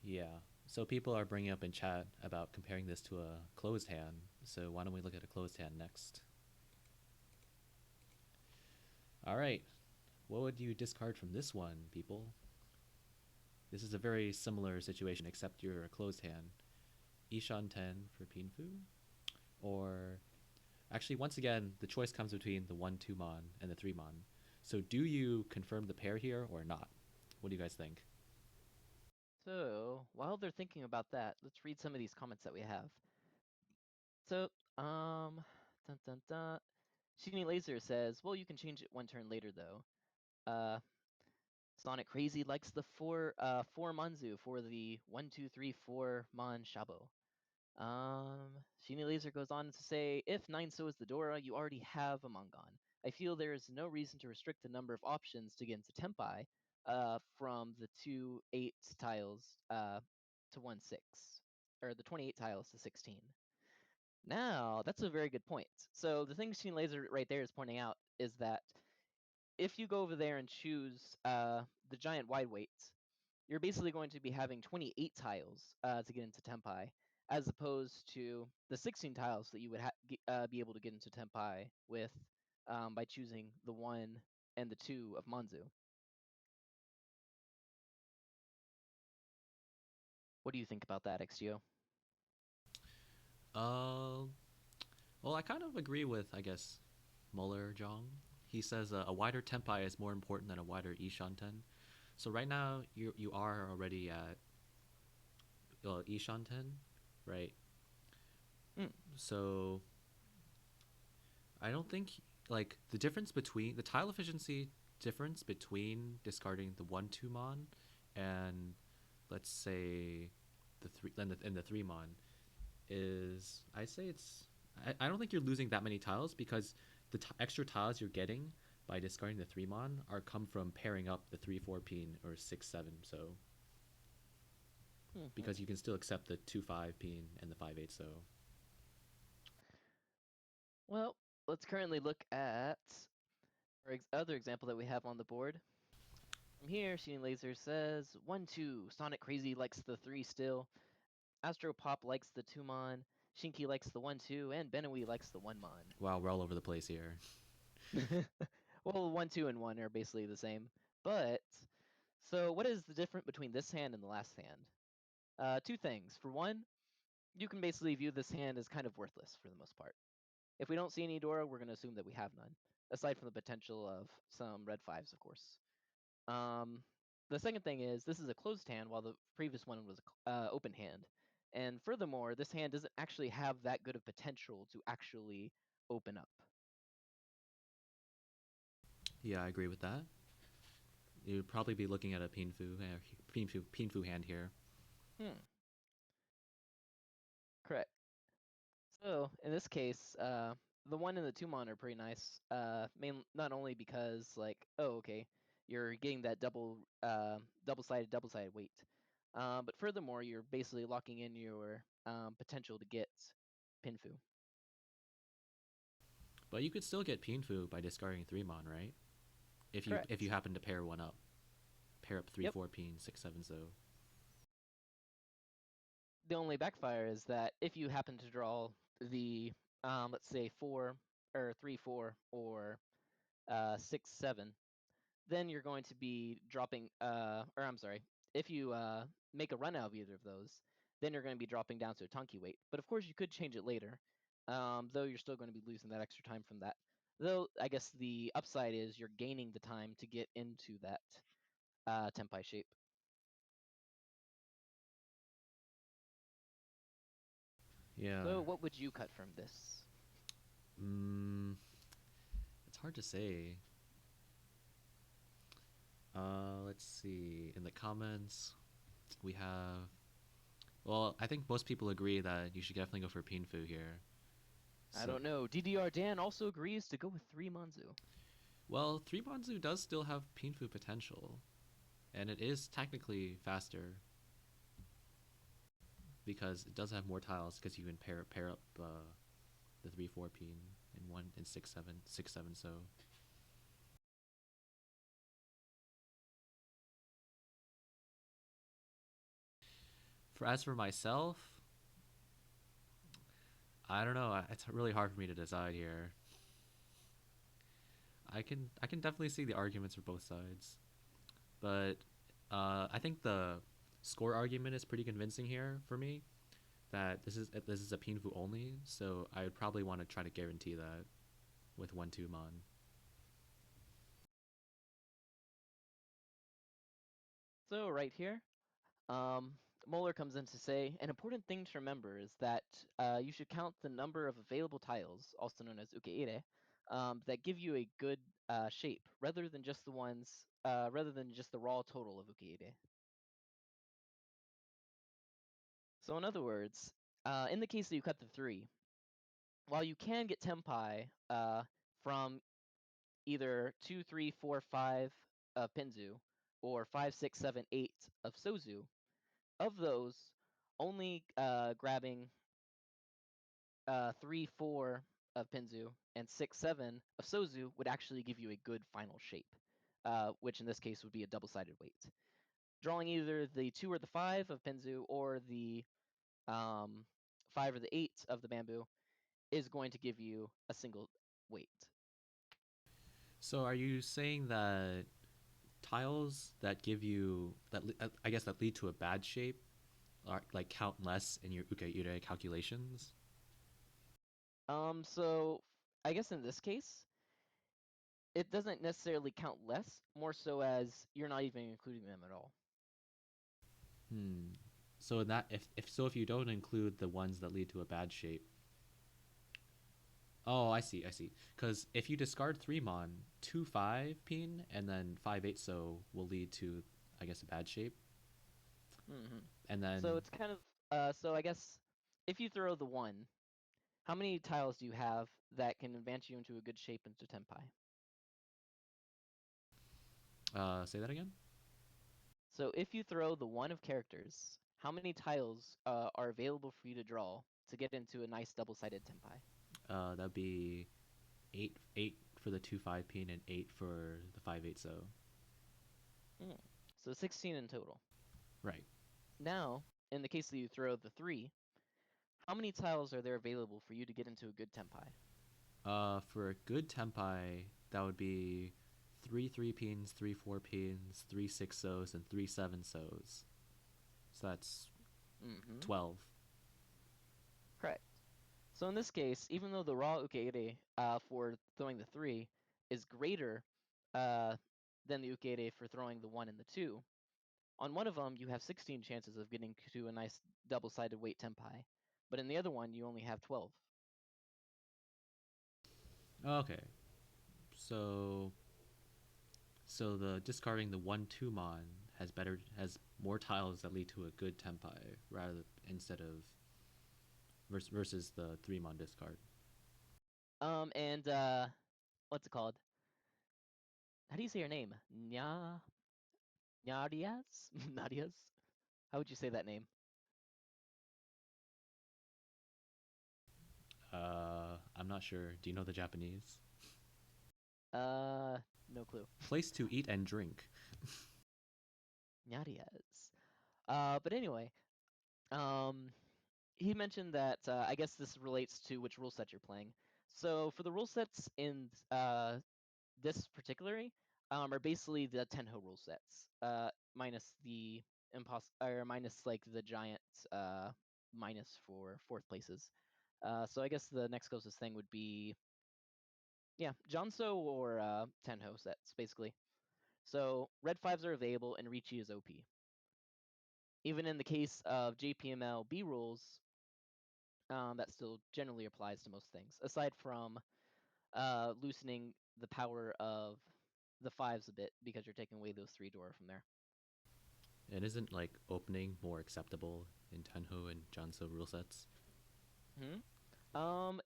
Yeah. So people are bringing up in chat about comparing this to a closed hand. So why don't we look at a closed hand next? All right. What would you discard from this one, people? This is a very similar situation, except you're a closed hand. Ishan 10 for Pinfu? Or actually, once again, the choice comes between the 1-2 mon and the 3 mon. So do you confirm the pair here or not? What do you guys think? So while they're thinking about that, let's read some of these comments that we have. So, dun dun dun. Shini Laser says, well, you can change it one turn later though. Uh, Sonic Crazy likes the 4 Manzu for the 1-2-3-4 Man Shabo. Shini Laser goes on to say, if 9 so is the Dora, you already have a Mangon. I feel there is no reason to restrict the number of options to get into Tempai from the 2-8 tiles to 1-6, or the 28 tiles to 16. Now, that's a very good point. So the thing Sheen Laser right there is pointing out is that if you go over there and choose the giant wide weights, you're basically going to be having 28 tiles to get into Tempai, as opposed to the 16 tiles that you would be able to get into Tempai with by choosing the 1 and the 2 of Manzu. What do you think about that, XGO? Well, I kind of agree with, I guess, Muller Jong. He says a wider Tempai is more important than a wider Ishanten. So right now, you are already at Ishanten, right? Mm. So I don't think like the difference between the tile efficiency difference between discarding the 1/2 mon and let's say the three and the 3 mon is I say I don't think you're losing that many tiles because the extra tiles you're getting by discarding the 3 mon are come from pairing up the 3/4 peen or 6/7. So Hmm. because you can still accept the 2/5 peen and the 5/8. So Well, let's currently look at our other example that we have on the board. From here, Shooting Laser says 1-2. Sonic Crazy likes the 3 still. Astro Pop likes the 2 mon. Shinky likes the 1-2, and Benawee likes the 1 mon. wow, we're all over the place here. Well, 1, 2, and 1 are basically the same. But, so what is the difference between this hand and the last hand? Two things. For one, you can basically view this hand as kind of worthless for the most part. If we don't see any Dora, we're going to assume that we have none, aside from the potential of some red 5s, of course. The second thing is this is a closed hand, while the previous one was an open hand. And furthermore, this hand doesn't actually have that good of potential to actually open up. Yeah, I agree with that. You'd probably be looking at a Peen Fu hand here. Hmm, correct. So in this case, the 1 and the 2 mon are pretty nice. Not only because like, oh okay, you're getting that double-sided weight, but furthermore, you're basically locking in your potential to get Pinfu. But you could still get Peen Fu by discarding 3 mon, right? If you Correct. happen to pair one up. Pair up 3 Yep. 4 Peen 6/7 so. The only backfire is that if you happen to draw the let's say 4 or 3-4 or 6-7, then you're going to be dropping or I'm sorry, if you make a run out of either of those, then you're going to be dropping down to a Tonki weight. But of course you could change it later, though you're still going to be losing that extra time from that. Though I guess the upside is you're gaining the time to get into that Tenpai shape. Yeah. So what would you cut from this? Mm, it's hard to say. Let's see. In the comments, we have. Well, I think most people agree that you should definitely go for Peen Fu here. I So, don't know. DDR Dan also agrees to go with 3 Manzu. well, 3 Bonzu does still have Peen Fu potential, and it is technically faster because it does have more tiles because you can pair up the 3/4 Peen in 1 and 6/7. So as for myself, I don't know. It's really hard for me to decide here. I can definitely see the arguments for both sides, but I think the score argument is pretty convincing here for me. That this is a Pinfu only, so I would probably want to try to guarantee that with 1/2 mon. So right here, um, Moeller comes in to say, an important thing to remember is that you should count the number of available tiles, also known as ukeire, that give you a good shape, rather than just the raw total of ukeire. So in other words, in the case that you cut the 3, while you can get Tenpai from either 2, 3, 4, 5 of Pinzu, or 5, 6, 7, 8 of Sozu, of those, only grabbing 3, 4 of Pinzu and 6, 7 of Sozu would actually give you a good final shape, which in this case would be a double-sided weight. Drawing either the 2 or the 5 of Pinzu or the 5 or the 8 of the bamboo is going to give you a single weight. So are you saying that tiles that give you I guess that lead to a bad shape are like count less in your ukeire calculations? So I guess in this case, it doesn't necessarily count less, more so as you're not even including them at all. Hmm. So in that if you don't include the ones that lead to a bad shape, Oh, I see, I see. Because if you discard 3 mon, 2 5 pin, and then 5 8 so will lead to, I guess, a bad shape. Hmm. And So then it's kind of so I guess if you throw the 1, how many tiles do you have that can advance you into a good shape into Tenpai? say that again? So if you throw the 1 of characters, how many tiles are available for you to draw to get into a nice double-sided Tenpai? That'd be 8 for the 2 5 pin and 8 for the 5 8 so. Mm. So 16 in total. Right. Now, in the case that you throw the 3, how many tiles are there available for you to get into a good Tenpai? For a good Tempai, that would be 3 3 pins, 3 4 pins, 3 6 so's, and 3 7 so's. So that's Mm-hmm. 12. Correct. So in this case, even though the raw ukeire for throwing the 3 is greater uh, than the ukeire for throwing the 1 and the 2, on one of them you have 16 chances of getting to a nice double-sided weight Tenpai, but in the other one you only have 12. Okay. So the discarding the 1 2 mon has more tiles that lead to a good Tempai rather instead of versus the 3 mon discard. And what's it called? How do you say your name? Nadias? Nadias? How would you say that name? I'm not sure. Do you know the Japanese? No clue. Place to eat and drink. Nadias. But anyway, um, he mentioned that I guess this relates to which rule set you're playing. So for the rule sets in this particularly are basically the Tenho rule sets, minus the or minus like the giant minus for fourth places. So I guess the next closest thing would be yeah, Janso or Tenho sets basically. So red fives are available and Ricci is OP. Even in the case of JPML B rules, that still generally applies to most things, aside from loosening the power of the fives a bit because you're taking away those 3 Dora from there. And isn't like opening more acceptable in Tenho and Janso rule sets? Hmm?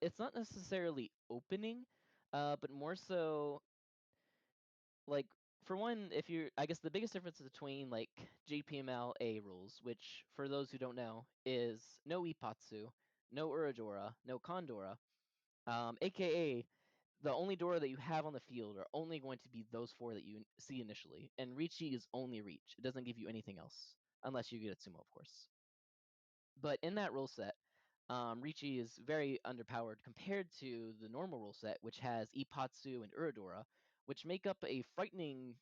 It's not necessarily opening, but more so like for one, if you're, I guess the biggest difference between like JPML A rules, which for those who don't know is no Ipatsu, no Uradora, no Condora, aka the only Dora that you have on the field are only going to be those 4 that you see initially, and Ricci is only Reach. It doesn't give you anything else, unless you get a Sumo, of course. But in that rule set, Ricci is very underpowered compared to the normal rule set, which has Ipatsu and Uradora, which make up a frighteningly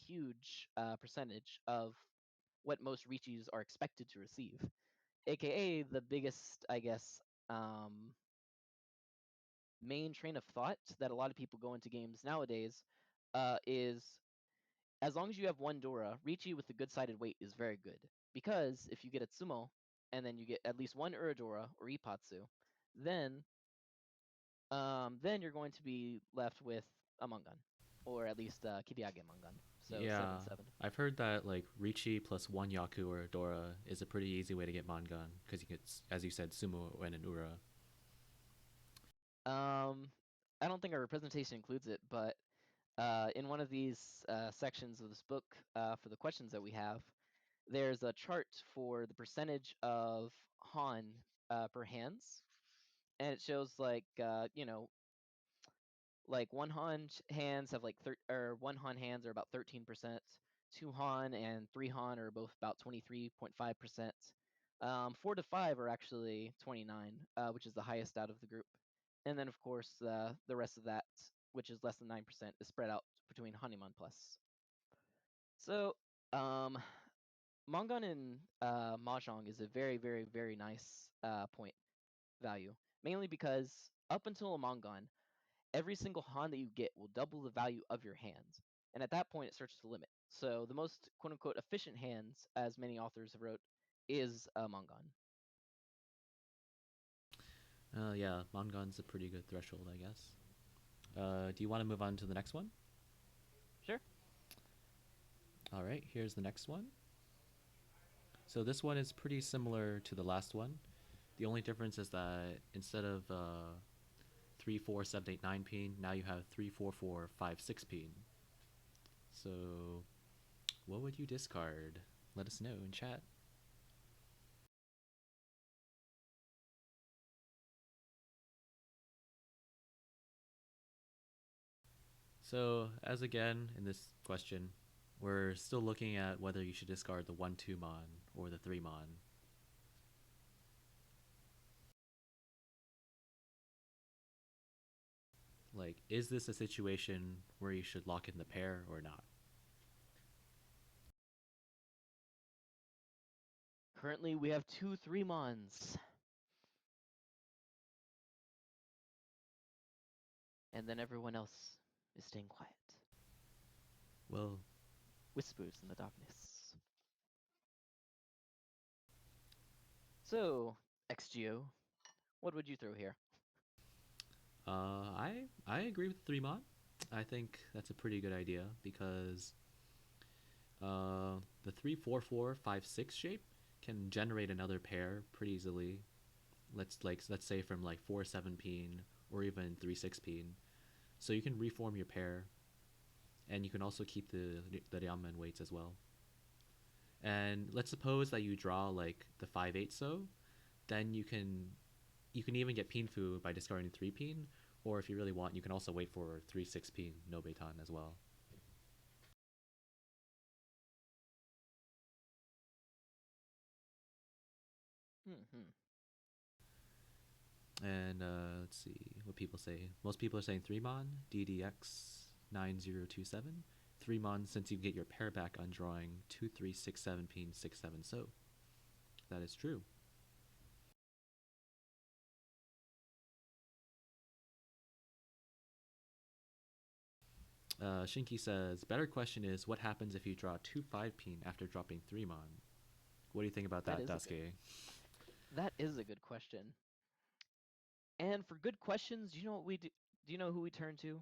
huge percentage of what most Riccis are expected to receive. AKA the biggest, I guess, main train of thought that a lot of people go into games nowadays is as long as you have 1 Dora, Ricci with a good sided weight is very good. Because if you get a Tsumo, and then you get at least 1 Uradora or Ipatsu, then then you're going to be left with a Mangan. Or at least Kiriage Mangan. So Yeah, 7/7. I've heard that like Ricci plus 1 Yaku or Dora is a pretty easy way to get Mangan because you get, as you said, Sumo and an Ura. I don't think our representation includes it, but in one of these sections of this book, for the questions that we have, there's a chart for the percentage of Han per hands, and it shows like like one Han hands have like or one Han hands are about 13%, 2 Han and 3 Han are both about 23.5%. 4 to 5 are actually 29, which is the highest out of the group. And then of course the rest of that, which is less than 9%, is spread out between Hanuman plus. So Mangan in Mahjong is a very, very, very nice point value, mainly because up until a Mangan, every single Han that you get will double the value of your hands, and at that point it starts to limit. So the most quote unquote efficient hands, as many authors have wrote, is a Mangan. Yeah, Mongon's a pretty good threshold, I guess. Do you want to move on to the next one? Sure. All right, here's the next one. So this one is pretty similar to the last one. The only difference is that instead of 3, 4, 7, 8, 9 peen, now you have 3, 4, 4, 5, 6 peen. So what would you discard? Let us know in chat. So, as again in this question, we're still looking at whether you should discard the 1 2 Mon or the 3 Mon. Like, is this a situation where you should lock in the pair or not? Currently, we have 2 3-mons. And then everyone else is staying quiet. Well, Whispers in the darkness. So, XGO, what would you throw here? I agree with 3 Mon. I think that's a pretty good idea because the 3 4 4 5 6 shape can generate another pair pretty easily. Let's say from like 4 7 peen or even 3 6 peen. So you can reform your pair, and you can also keep the Ryamen weights as well. And let's suppose that you draw like the 5 8 so, then you can even get Pinfu by discarding 3 Peen, or if you really want, you can also wait for 3 6 Peen no Beitan as well. Hmm. And let's see what people say. Most people are saying 3 Mon, DDX 9027. 3 Mon since you get your pair back on drawing 2 3 6 7 Peen 6 7 so. That is true. Shinky says, better question is, what happens if you draw 2 5 peen after dropping 3 mon? What do you think about that, Dasuke? That is a good question. And for good questions, do you know what we do? Do you know who we turn to?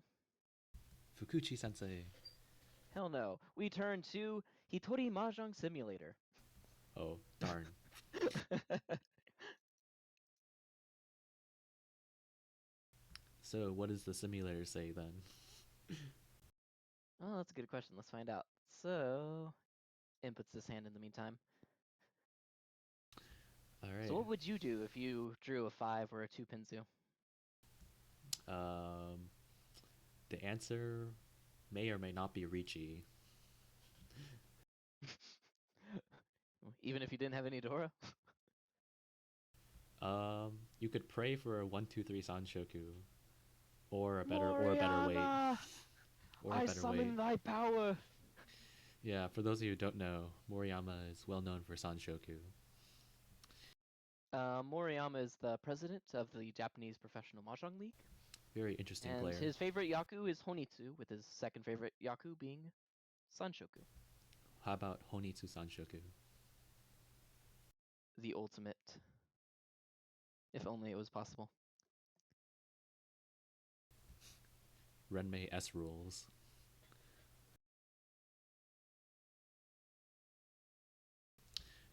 Fukuchi sensei. Hell no. We turn to Hitori Mahjong Simulator. Oh, darn. So, what does the simulator say then? Oh, that's a good question. Let's find out. So, inputs this hand in the meantime. All right. So what would you do if you drew a 5 or a 2 Pinzu? Um, the answer may or may not be Ricci. Even if you didn't have any Dora? You could pray for a 1 2 3 Sanshoku, or a better weight, Moriyama! or a I better weight. summon thy power! Yeah, for those of you who don't know, Moriyama is well known for Sanshoku. Moriyama is the president of the Japanese Professional Mahjong League. Very interesting And player. his favorite Yaku is Honitsu, with his second favorite Yaku being Sanshoku. How about Honitsu Sanshoku? The ultimate. If only it was possible. Renmei S rules.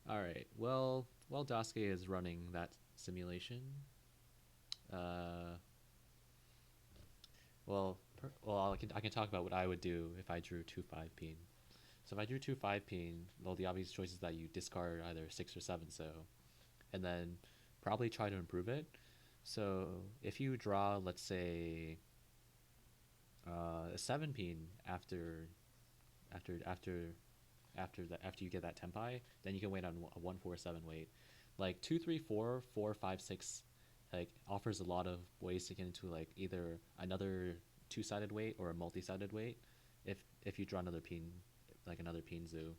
All right. Well, while Dasuke is running that simulation, uh, I can talk about what I would do if I drew 2 5 peen. So if I drew 2 5 peen, well, the obvious choice is that you discard either 6 or 7 so, and then probably try to improve it. So if you draw, let's say, a 7 peen after after after you get that tempai, then you can wait on a 1 4 7 wait. Like 2 3 4 4 5 6 like offers a lot of ways to get into like either another two-sided weight or a multi-sided weight if you draw another peen, like another peen zoo.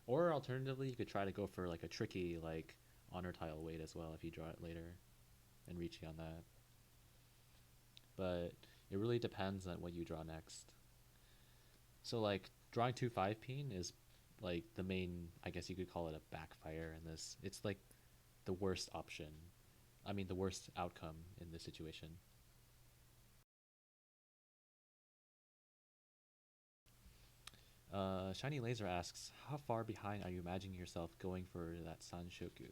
Or alternatively, you could try to go for like a tricky like honor tile weight as well if you draw it later and reach on that. But it really depends on what you draw next. So like drawing 2 5 peen is like the main, I guess you could call it a backfire in this. It's like the worst option I mean, the worst outcome in this situation. Shiny Laser asks, how far behind are you imagining yourself going for that Sanshoku?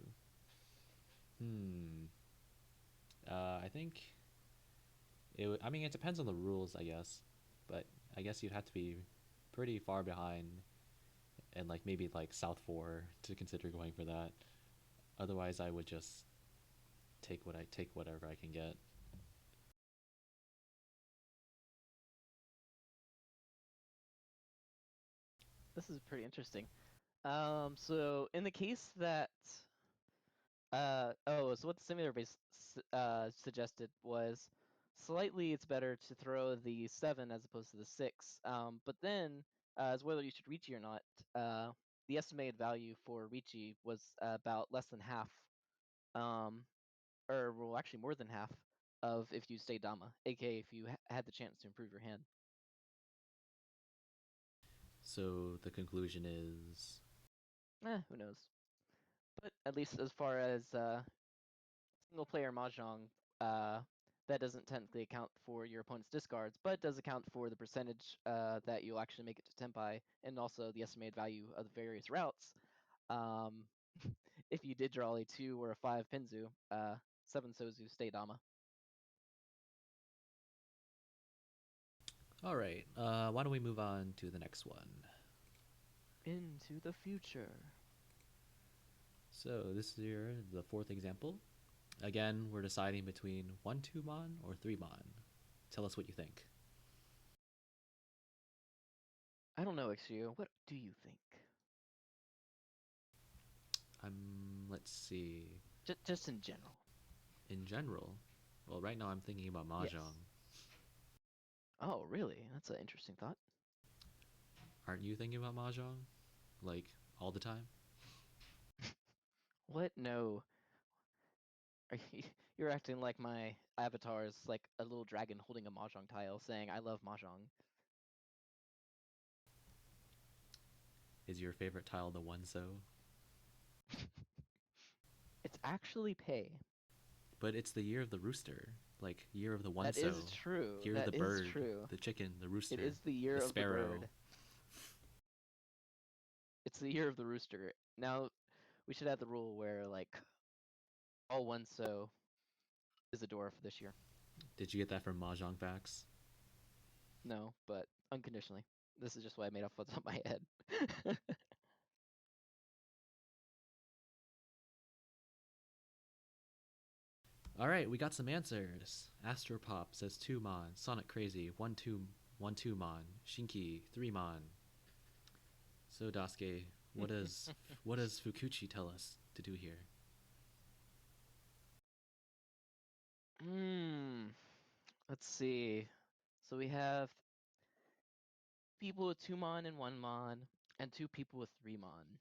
Hmm. I think I mean, it depends on the rules, I guess, but I guess you'd have to be pretty far behind, and like maybe like South Four to consider going for that. Otherwise, I would just take whatever I can get. This is pretty interesting. So in the case that so what the simulator base suggested was slightly it's better to throw the 7 as opposed to the 6. But then, as whether you should Ricci or not, the estimated value for Ricci was about less than half, um, or well, actually more than half of if you stay Dama, aka if you had the chance to improve your hand. So the conclusion is, Who knows? But at least as far as single player mahjong, uh, that doesn't technically account for your opponent's discards, but does account for the percentage that you'll actually make it to Tenpai, and also the estimated value of the various routes. Um, if you did draw a 2 or a 5 Pinzu, 7 Sozu stay Dama. all right. Why don't we move on to the next one? Into the future. So this is the fourth example. Again, we're deciding between 1-2 mon or 3 mon. Tell us what you think. I don't know, Ixu. What do you think? Let's see. Just in general. In general, well, right now I'm thinking about Yes. mahjong. Oh, really? That's an interesting thought. Aren't you thinking about mahjong, like all the time? What? No. You're acting like my avatar is like a little dragon holding a mahjong tile, saying "I love mahjong." Is your favorite tile the one so? It's actually pay. But it's the year of the rooster, like year of the one That is so, true. year of That the is bird, true. the chicken, the It rooster, is the year the of the sparrow. bird. It's the year of the rooster. Now, we should have the rule where like all one so is a dwarf this year. Did you get that from Mahjong Facts? No, but unconditionally. This is just what I made off what's on my head. All right, we got some answers. Astropop says 2 mon, Sonic Crazy 1 2 mon, Shinki 3 mon. So Dasuke, what does Fukuchi tell us to do here? Hmm. Let's see. So we have people with 2 mon and 1 mon, and 2 people with 3 mon.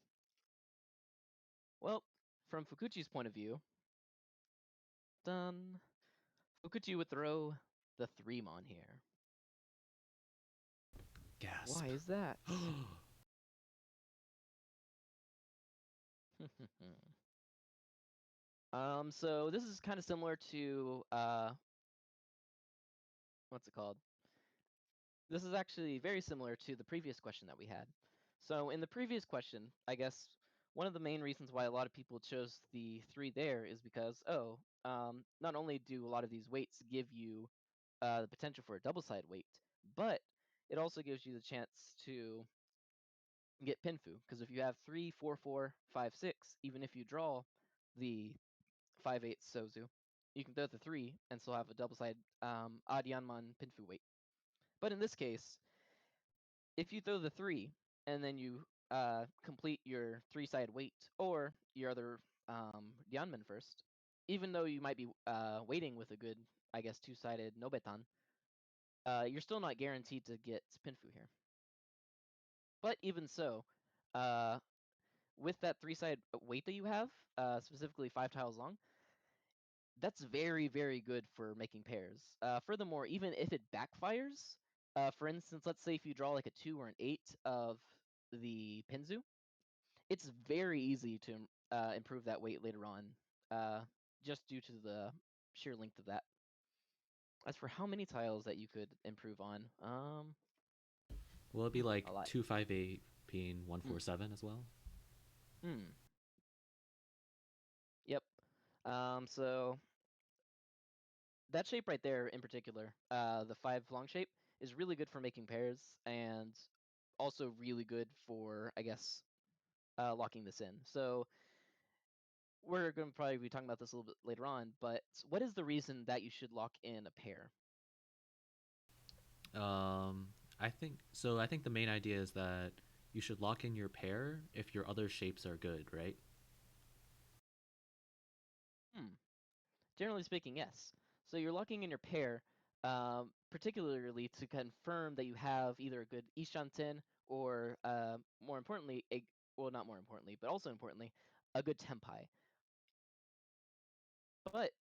Well, from Fukuchi's point of view, done. Fukuchi would throw the 3 mon here. Gasp. Why is that? So this is kind of similar to what's it called? This is actually very similar to the previous question that we had. So in the previous question, I guess one of the main reasons why a lot of people chose the 3 there is because, not only do a lot of these weights give you the potential for a double-side weight, but it also gives you the chance to get pinfu. Because if you have 3, 4, 4, 5, 6, even if you draw the 5/8 Sozu, you can throw the 3 and still have a double-side Adianman pinfu weight. But in this case, if you throw the 3 and then you complete your 3-side weight or your other Dianmen first, even though you might be waiting with a good, I guess, 2-sided Nobetan, you're still not guaranteed to get Pinfu here. But even so, uh, with that 3-side weight that you have, specifically 5 tiles long, that's very, very good for making pairs. Furthermore, even if it backfires, for instance, let's say if you draw like a 2 or an 8 of the Pinzu, it's very easy to improve that weight later on. just due to the sheer length of that. As for how many tiles that you could improve on, Will it be like a lot. 258 being Hmm. 147 as well? Hmm. Yep. So that shape right there in particular, the 5 long shape, is really good for making pairs and also really good for, I guess, locking this in. So we're going to probably be talking about this a little bit later on, but what is the reason that you should lock in a pair? I think so. I think the main idea is that you should lock in your pair if your other shapes are good, right? Hmm. Generally speaking, yes. So you're locking in your pair, particularly to confirm that you have either a good Ishanten or, more importantly, well, not more importantly, but also importantly, a good Tempai. But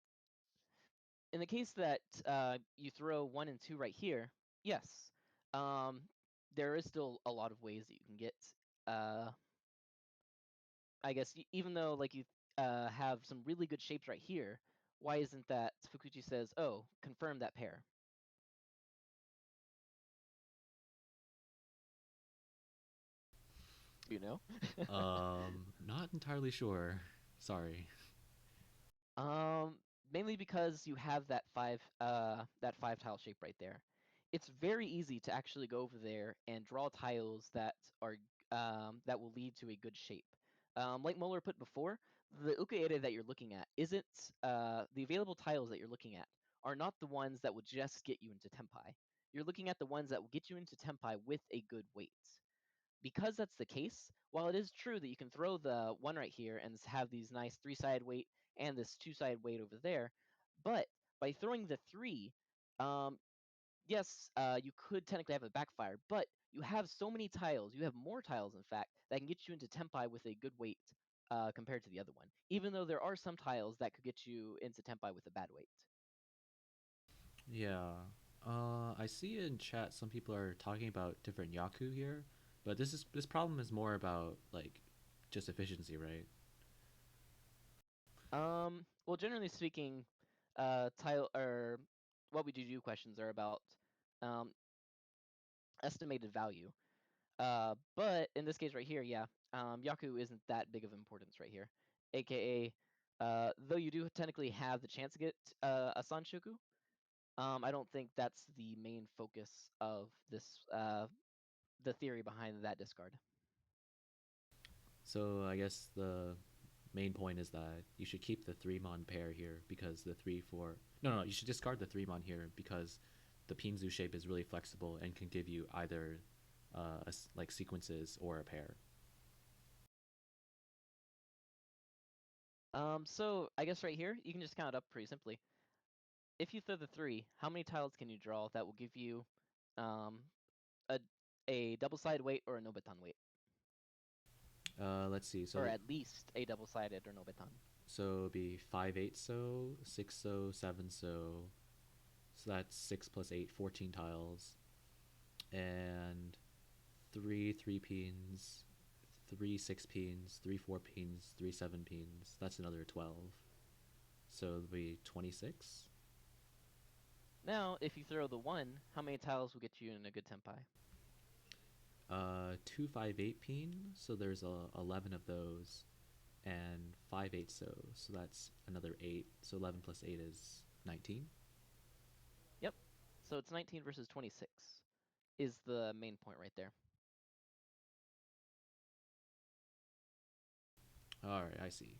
in the case that you throw 1 and 2 right here, yes, um, there is still a lot of ways that you can get. Uh, I guess even though like you have some really good shapes right here, why isn't that Fukuchi says, oh, confirm that pair? You know? Not entirely sure. Sorry. Um, Mainly because you have that 5 tile shape right there. It's very easy to actually go over there and draw tiles that are that will lead to a good shape. Like Moeller put before, the ukaere that you're looking at isn't the available tiles that you're looking at are not the ones that will just get you into Tempai. You're looking at the ones that will get you into Tempai with a good weight. Because that's the case, while it is true that you can throw the 1 right here and have these nice 3-sided weight and this 2-sided weight over there, but by throwing the 3, um, yes, you could technically have a backfire, but you have so many tiles, you have more tiles in fact, that can get you into Tempai with a good weight compared to the other one, even though there are some tiles that could get you into Tempai with a bad weight. Yeah. I see in chat some people are talking about different Yaku here, but this problem is more about like just efficiency, right? Well, generally speaking, tile or what we do questions are about um, estimated value. But in this case right here, yeah, Yaku isn't that big of importance right here. AKA, though you do technically have the chance to get a Sanshoku, I don't think that's the main focus of this, the theory behind that discard. So I guess the main point is that you should keep the 3-mon pair here because the 3-4. No, you should discard the 3-mon here because the Pinzu shape is really flexible and can give you either like sequences or a pair. So I guess right here, you can just count it up pretty simply. If you throw the 3, how many tiles can you draw that will give you um, a, a double-sided weight or a Nobetan weight? Let's see. Or So at least a double-sided or Nobetan. it'd be 5-8 so 6 so 7 so. So that's 6 plus 8, 14 tiles, and 3 3 pins, 3 6 pins, 3 4 pins, 3 7 pins. That's another 12. So it'll be 26. Now, if you throw the 1, how many tiles will get you in a good Tempai? 2 5 8 pin. So there's 11 of those, and 5 8 so that's another 8. So 11 plus 8 is 19. Yep. So it's 19 versus 26 is the main point right there. All right, I see.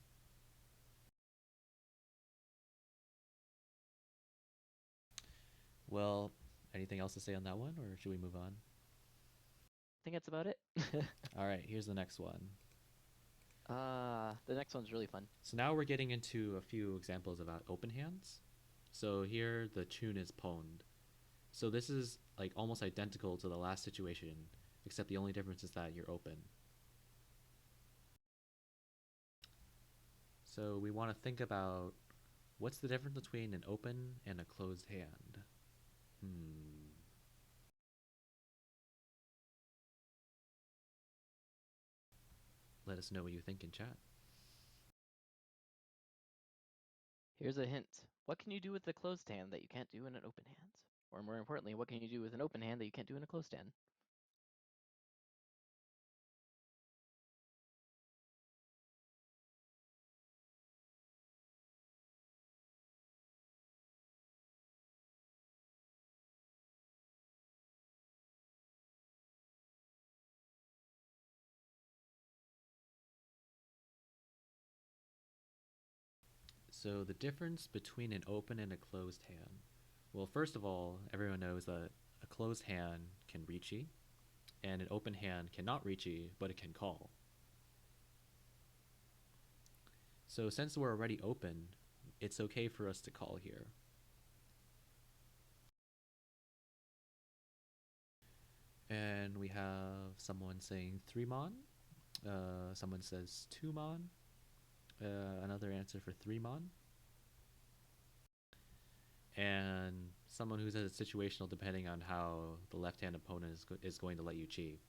Well, anything else to say on that one, or should we move on? I think that's about it. All right, here's the next one. The next one's really fun. So now we're getting into a few examples about open hands. So here the tune is pwned. So this is like almost identical to the last situation, except the only difference is that you're open. So we want to think about what's the difference between an open and a closed hand. Hmm. Let us know what you think in chat. Here's a hint. What can you do with a closed hand that you can't do in an open hand? Or more importantly, what can you do with an open hand that you can't do in a closed hand? So the difference between an open and a closed hand. Well, first of all, everyone knows that a closed hand can reachy, and an open hand cannot reachy, but it can call. So since we're already open, it's okay for us to call here. And we have someone saying 3 mon. Someone says 2 mon. Another answer for 3 mon. And someone who says it's situational depending on how the left-hand opponent is going to let you cheat.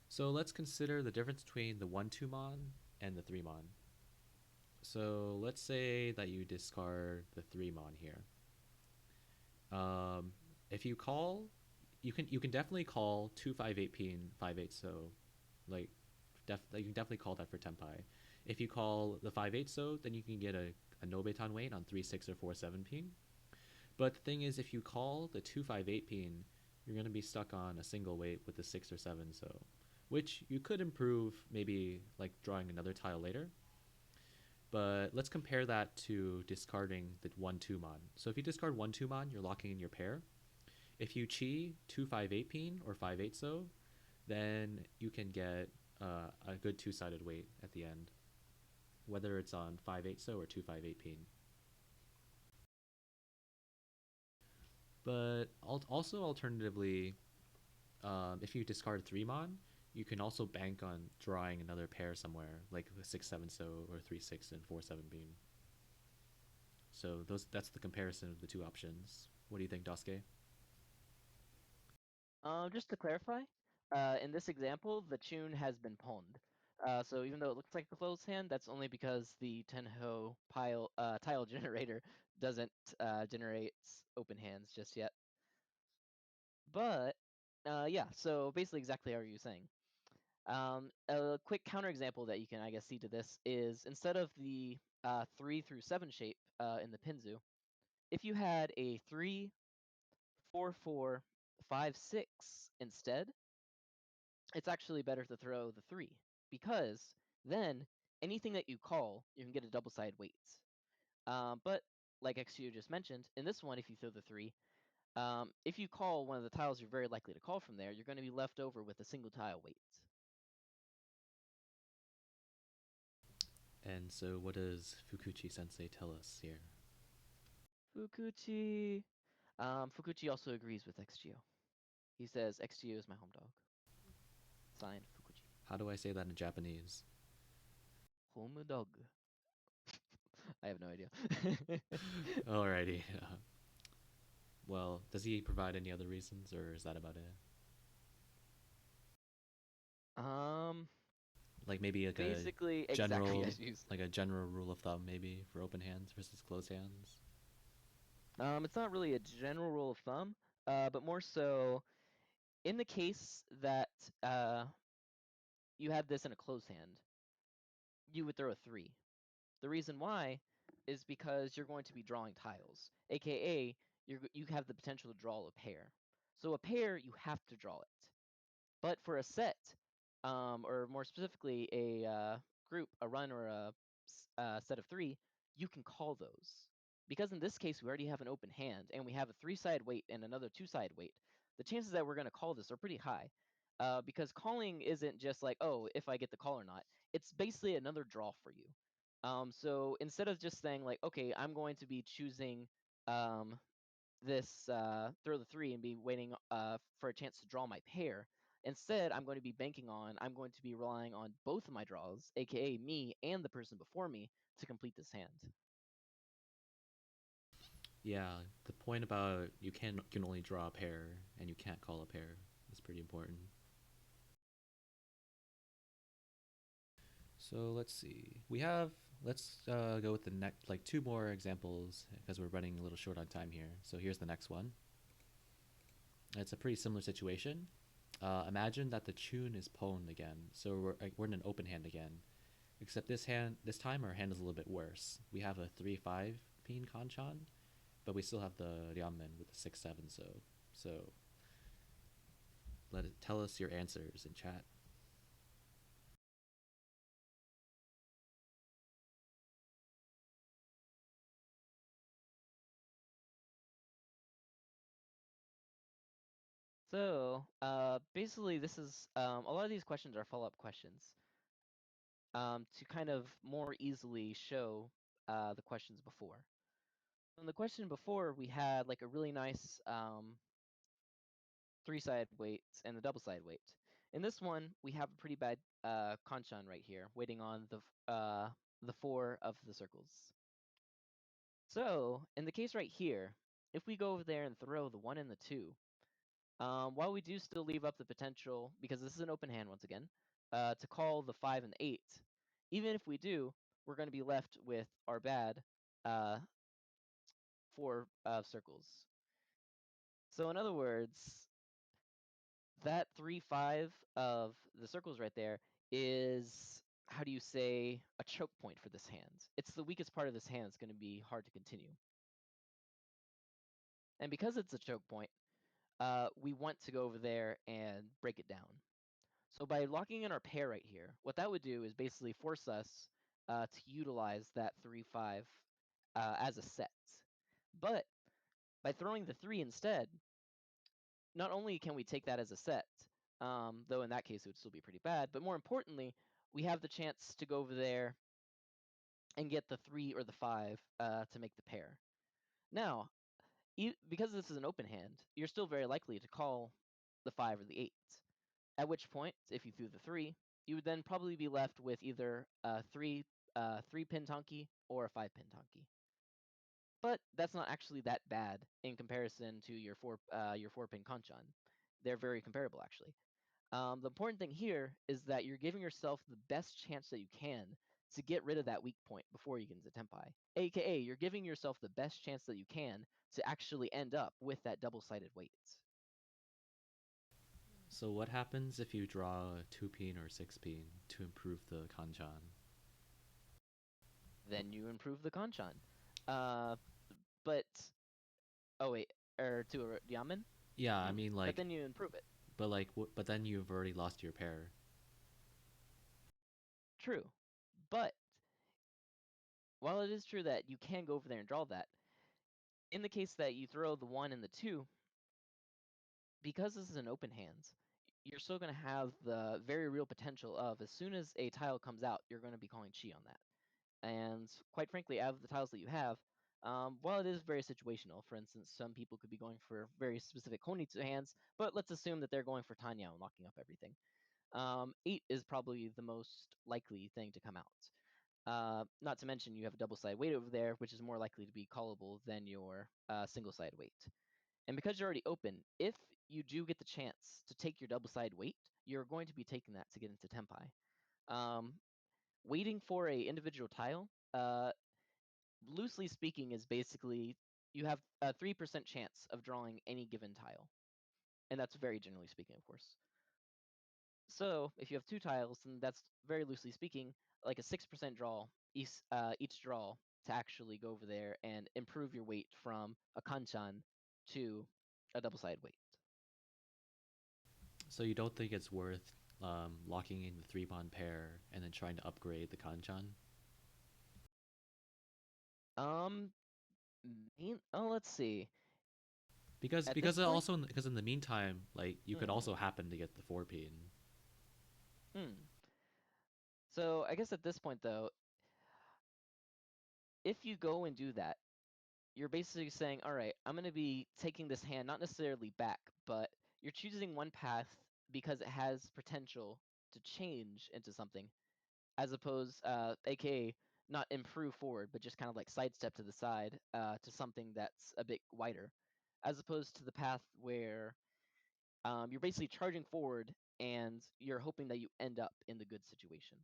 So let's consider the difference between the 1-2 mon and the 3 mon. So let's say that you discard the 3 mon here. If you call, you can definitely call 2-5-8 pin 5-8, so like you can definitely call that for Tenpai. If you call the 5-8 so, then you can get a Nobetan weight on 3-6 or 4-7 pin. But the thing is, if you call the 2-5-8 pin, you're going to be stuck on a single weight with the 6 or 7 so, which you could improve maybe like drawing another tile later. But let's compare that to discarding the 1-2 mon. So if you discard 1-2 mon, you're locking in your pair. If you chi 2-5-8 pin or 5-8 so, then you can get a good two-sided weight at the end, whether it's on 5-8 so or 2-5-8 pin. But also alternatively, if you discard 3 mon, you can also bank on drawing another pair somewhere, like 6-7 so or 3-6 and 4-7 beam. So that's the comparison of the two options. What do you think, Dasuke? Just to clarify, in this example, the tune has been pawned. So even though it looks like a closed hand, that's only because the Tenho tile generator doesn't generate open hands just yet. But yeah, so basically exactly how you saying. A quick counterexample that you can, I guess, see to this is instead of the 3 through 7 shape in the Pinzu, if you had a 3, 4, 4, 5, 6 instead, it's actually better to throw the 3 because then anything that you call, you can get a double side weight. But like XU just mentioned, in this one, if you throw the 3, if you call one of the tiles you're very likely to call from there, you're going to be left over with a single tile weight. And so, what does Fukuchi Sensei tell us here? Fukuchi. Fukuchi also agrees with XGO. He says XGO is my home dog. Signed, Fukuchi. How do I say that in Japanese? Home dog. I have no idea. Alrighty. Well, does he provide any other reasons, or is that about it? Um, Like maybe like basically a exactly general, as you. like a general rule of thumb, maybe for open hands versus closed hands. It's not really a general rule of thumb, but more so in the case that you had this in a closed hand, you would throw a 3. The reason why is because you're going to be drawing tiles, aka you have the potential to draw a pair. So a pair, you have to draw it. But for a set, or more specifically a group, a run, or a set of 3, you can call those. Because in this case, we already have an open hand, and we have a 3-side weight and another 2-side weight, the chances that we're going to call this are pretty high. Because calling isn't just like, oh, if I get the call or not. It's basically another draw for you. So instead of just saying like, okay, I'm going to be choosing this throw the 3 and be waiting for a chance to draw my pair. Instead, I'm going to be I'm going to be relying on both of my draws, aka me and the person before me, to complete this hand. Yeah, the point about you can only draw a pair and you can't call a pair is pretty important. So let's see. Let's go with the next, like two more examples because we're running a little short on time here. So here's the next one. It's a pretty similar situation. Imagine that the tune is pwned again. So we're in an open hand again. Except this time our hand is a little bit worse. We have a 3-5 pin kanchan, but we still have the Ryamen with the 6-7. So tell us your answers in chat. So basically, this is a lot of these questions are follow-up questions to kind of more easily show the questions before. In the question before, we had like a really nice three-sided weight and the double-sided weight. In this one, we have a pretty bad kanchan right here, waiting on the four of the circles. So in the case right here, if we go over there and throw the 1 and the 2, while we do still leave up the potential, because this is an open hand once again, to call the 5 and the 8, even if we do, we're going to be left with our bad uh, 4 circles. So in other words, that 3-5 of the circles right there is, how do you say, a choke point for this hand. It's the weakest part of this hand that's going to be hard to continue. And because it's a choke point, we want to go over there and break it down. So by locking in our pair right here, what that would do is basically force us to utilize that 3-5 as a set. But by throwing the 3 instead, not only can we take that as a set, though in that case it would still be pretty bad, but more importantly, we have the chance to go over there and get the 3 or the 5 to make the pair. Now, because this is an open hand, you're still very likely to call the 5 or the 8. At which point, if you threw the 3, you would then probably be left with either a 3-pin tonki or a 5-pin tonki. But that's not actually that bad in comparison to your 4-pin kanchan. They're very comparable actually. The important thing here is that you're giving yourself the best chance that you can to get rid of that weak point before you get into Tenpai. AKA, you're giving yourself the best chance that you can to actually end up with that double-sided weight. So what happens if you draw a 2-pin or 6-pin to improve the kanchan? Then you improve the kanchan. But oh wait, or to a Yamen? Yeah, I mean But like, then you improve it. but then you've already lost your pair. True. But while it is true that you can go over there and draw that, in the case that you throw the 1 and the 2, because this is an open hand, you're still going to have the very real potential of, as soon as a tile comes out, you're going to be calling chi on that. And quite frankly, out of the tiles that you have, while it is very situational, for instance, some people could be going for very specific Honitsu hands, but let's assume that they're going for Tanya and locking up everything. 8 is probably the most likely thing to come out. Not to mention you have a double-sided weight over there, which is more likely to be callable than your single-sided weight. And because you're already open, if you do get the chance to take your double-sided weight, you're going to be taking that to get into Tenpai. Waiting for a individual tile, loosely speaking, is basically you have a 3% chance of drawing any given tile. And that's very generally speaking, of course. So if you have 2 tiles, then that's very loosely speaking like a 6% draw each draw to actually go over there and improve your weight from a kanchan to a double-sided weight. So you don't think it's worth locking in the 3-bond pair and then trying to upgrade the kanchan? Um, let's see. Because At this because point, also because in the meantime, like you could hmm, also happen to get the 4-pin. hmm. So I guess at this point though, if you go and do that, you're basically saying, all right, I'm going to be taking this hand not necessarily back, but you're choosing one path because it has potential to change into something, as opposed, aka not improve forward, but just kind of like sidestep to the side to something that's a bit wider, as opposed to the path where you're basically charging forward and you're hoping that you end up in the good situation.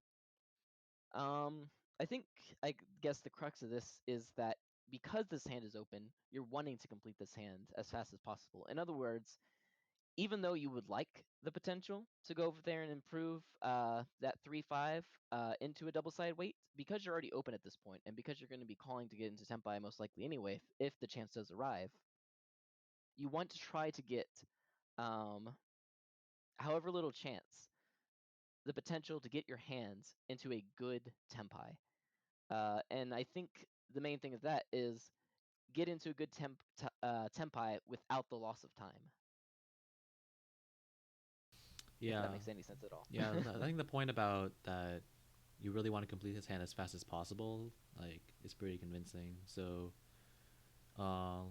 I think I guess the crux of this is that because this hand is open, you're wanting to complete this hand as fast as possible. In other words, even though you would like the potential to go over there and improve that 3-5 into a double-sided weight, because you're already open at this point, and because you're going to be calling to get into Tempai most likely anyway, if the chance does arrive, you want to try to get, however little chance, the potential to get your hands into a good Tempai. And I think the main thing of that is get into a good Tempai without the loss of time, if that Yeah, makes any sense at all. yeah. I think the point about that you really want to complete his hand as fast as possible, like, is pretty convincing. So, uh,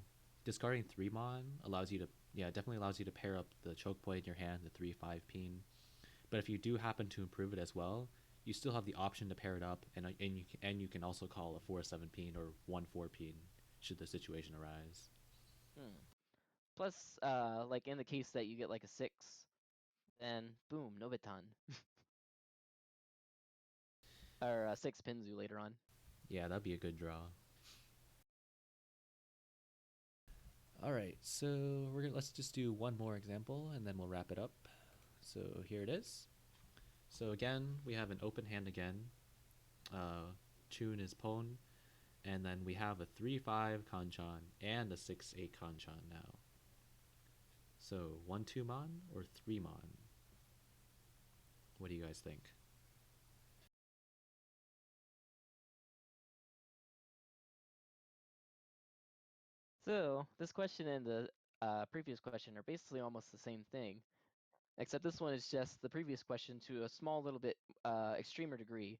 discarding 3 mon allows you to, yeah, definitely allows you to pair up the choke point in your hand, the 3-5 peen. But if you do happen to improve it as well, you still have the option to pair it up, and you can also call a 4-7 peen or 1-4 peen should the situation arise. Hmm. Plus, like in the case that you get like a 6, then boom, Nobitan. Or 6 Pinzu later on. Yeah, that'd be a good draw. All right, so let's just do one more example and then we'll wrap it up. So here it is. So again, we have an open hand again. Tune is Pon, and then we have a 3-5 Kanchan and a 6-8 Kanchan now. So 1-2 mon or 3 mon? What do you guys think? So, this question and the previous question are basically almost the same thing, except this one is just the previous question to a small little bit extremer degree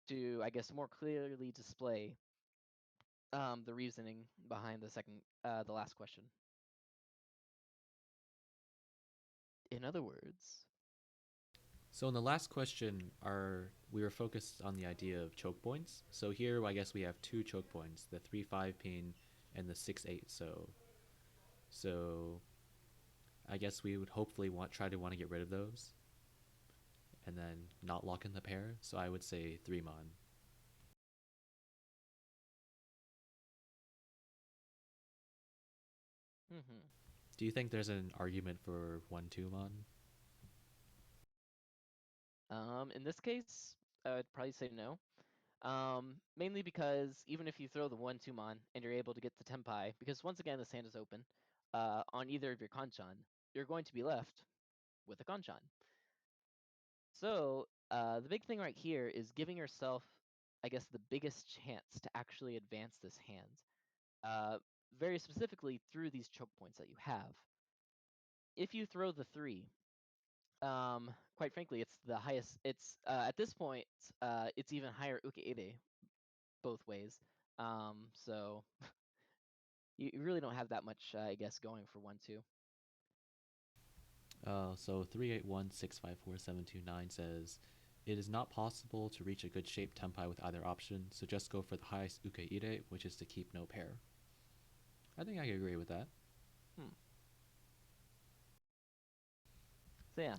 to, I guess, more clearly display the reasoning behind the last question. In other words, So in the last question, we were focused on the idea of choke points. So here, I guess we have two choke points: the 3-5 pin and the 6-8. So I guess we would hopefully try to want to get rid of those, and then not lock in the pair. So I would say 3 mon. hmm Do you think there's an argument for 1-2 mon? in this case, I would probably say no. Mainly because even if you throw the 1-2 mon and you're able to get the Tempai, because once again the hand is open, on either of your Kanchan, you're going to be left with a Kanchan. So the big thing right here is giving yourself, I guess, the biggest chance to actually advance this hand. Very specifically through these choke points that you have. If you throw the 3, quite frankly, it's the highest. It's at this point, it's even higher ukeide both ways. So you really don't have that much, I guess, going for 1-2. So 381654729 says it is not possible to reach a good shape tempai with either option, so just go for the highest ukeire, which is to keep no pair. I think I can agree with that. Hmm. So yeah,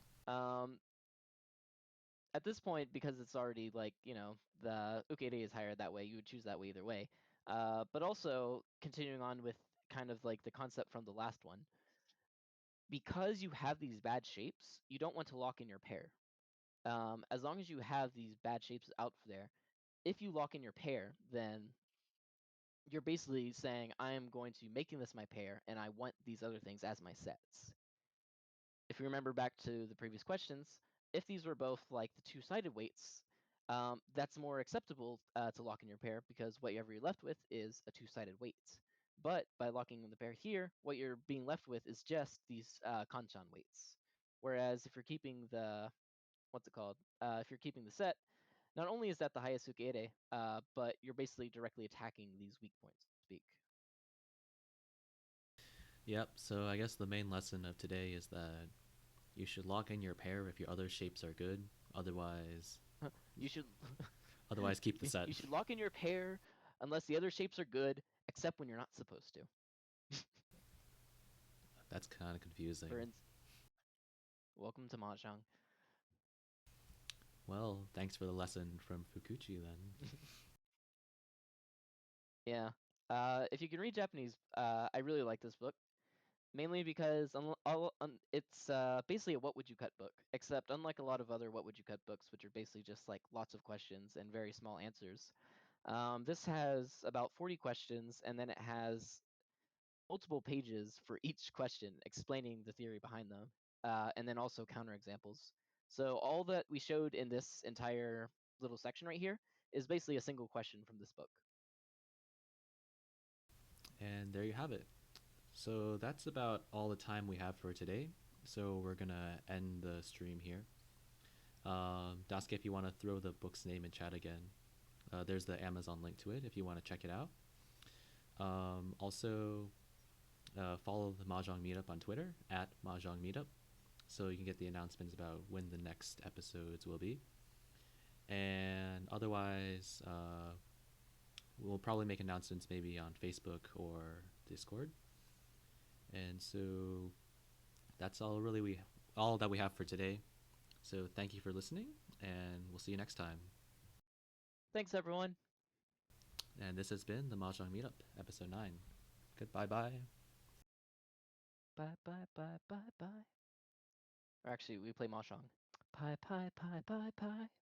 at this point, because it's already like, the ukeide is higher that way, you would choose that way either way. But also continuing on with kind of like the concept from the last one, because you have these bad shapes, you don't want to lock in your pair. As long as you have these bad shapes out there, if you lock in your pair, then you're basically saying, I am going to making this my pair, and I want these other things as my sets. If you remember back to the previous questions, if these were both like the two-sided weights, that's more acceptable to lock in your pair because whatever you're left with is a two-sided weight. But by locking in the pair here, what you're being left with is just these Kanchan weights. Whereas if you're keeping the, what's it called? If you're keeping the set, not only is that the highest Ukeire, but you're basically directly attacking these weak points, so to speak. Yep, so I guess the main lesson of today is that you should lock in your pair if your other shapes are good. Otherwise, You should otherwise keep the set. you should lock in your pair unless the other shapes are good, except when you're not supposed to. That's kind of confusing. For welcome to Mahjong. Well, thanks for the lesson from Fukuchi then. Yeah. If you can read Japanese, I really like this book. Mainly because it's basically a what would you cut book, except unlike a lot of other what would you cut books, which are basically just like lots of questions and very small answers, this has about 40 questions, and then it has multiple pages for each question explaining the theory behind them, and then also counterexamples. So all that we showed in this entire little section right here is basically a single question from this book. And there you have it. So that's about all the time we have for today. So we're gonna end the stream here. Daisuke, if you want to throw the book's name in chat again, there's the Amazon link to it if you want to check it out. Also, follow the Mahjong Meetup on Twitter at Mahjong Meetup, so you can get the announcements about when the next episodes will be. And otherwise, we'll probably make announcements maybe on Facebook or Discord. And so that's all that we have for today. So thank you for listening, and we'll see you next time. Thanks, everyone. And this has been the Mahjong Meetup, episode 9. Goodbye, bye. Bye, bye, bye, bye, bye. Or actually, we play Mahjong. Bye, bye, bye, bye, bye.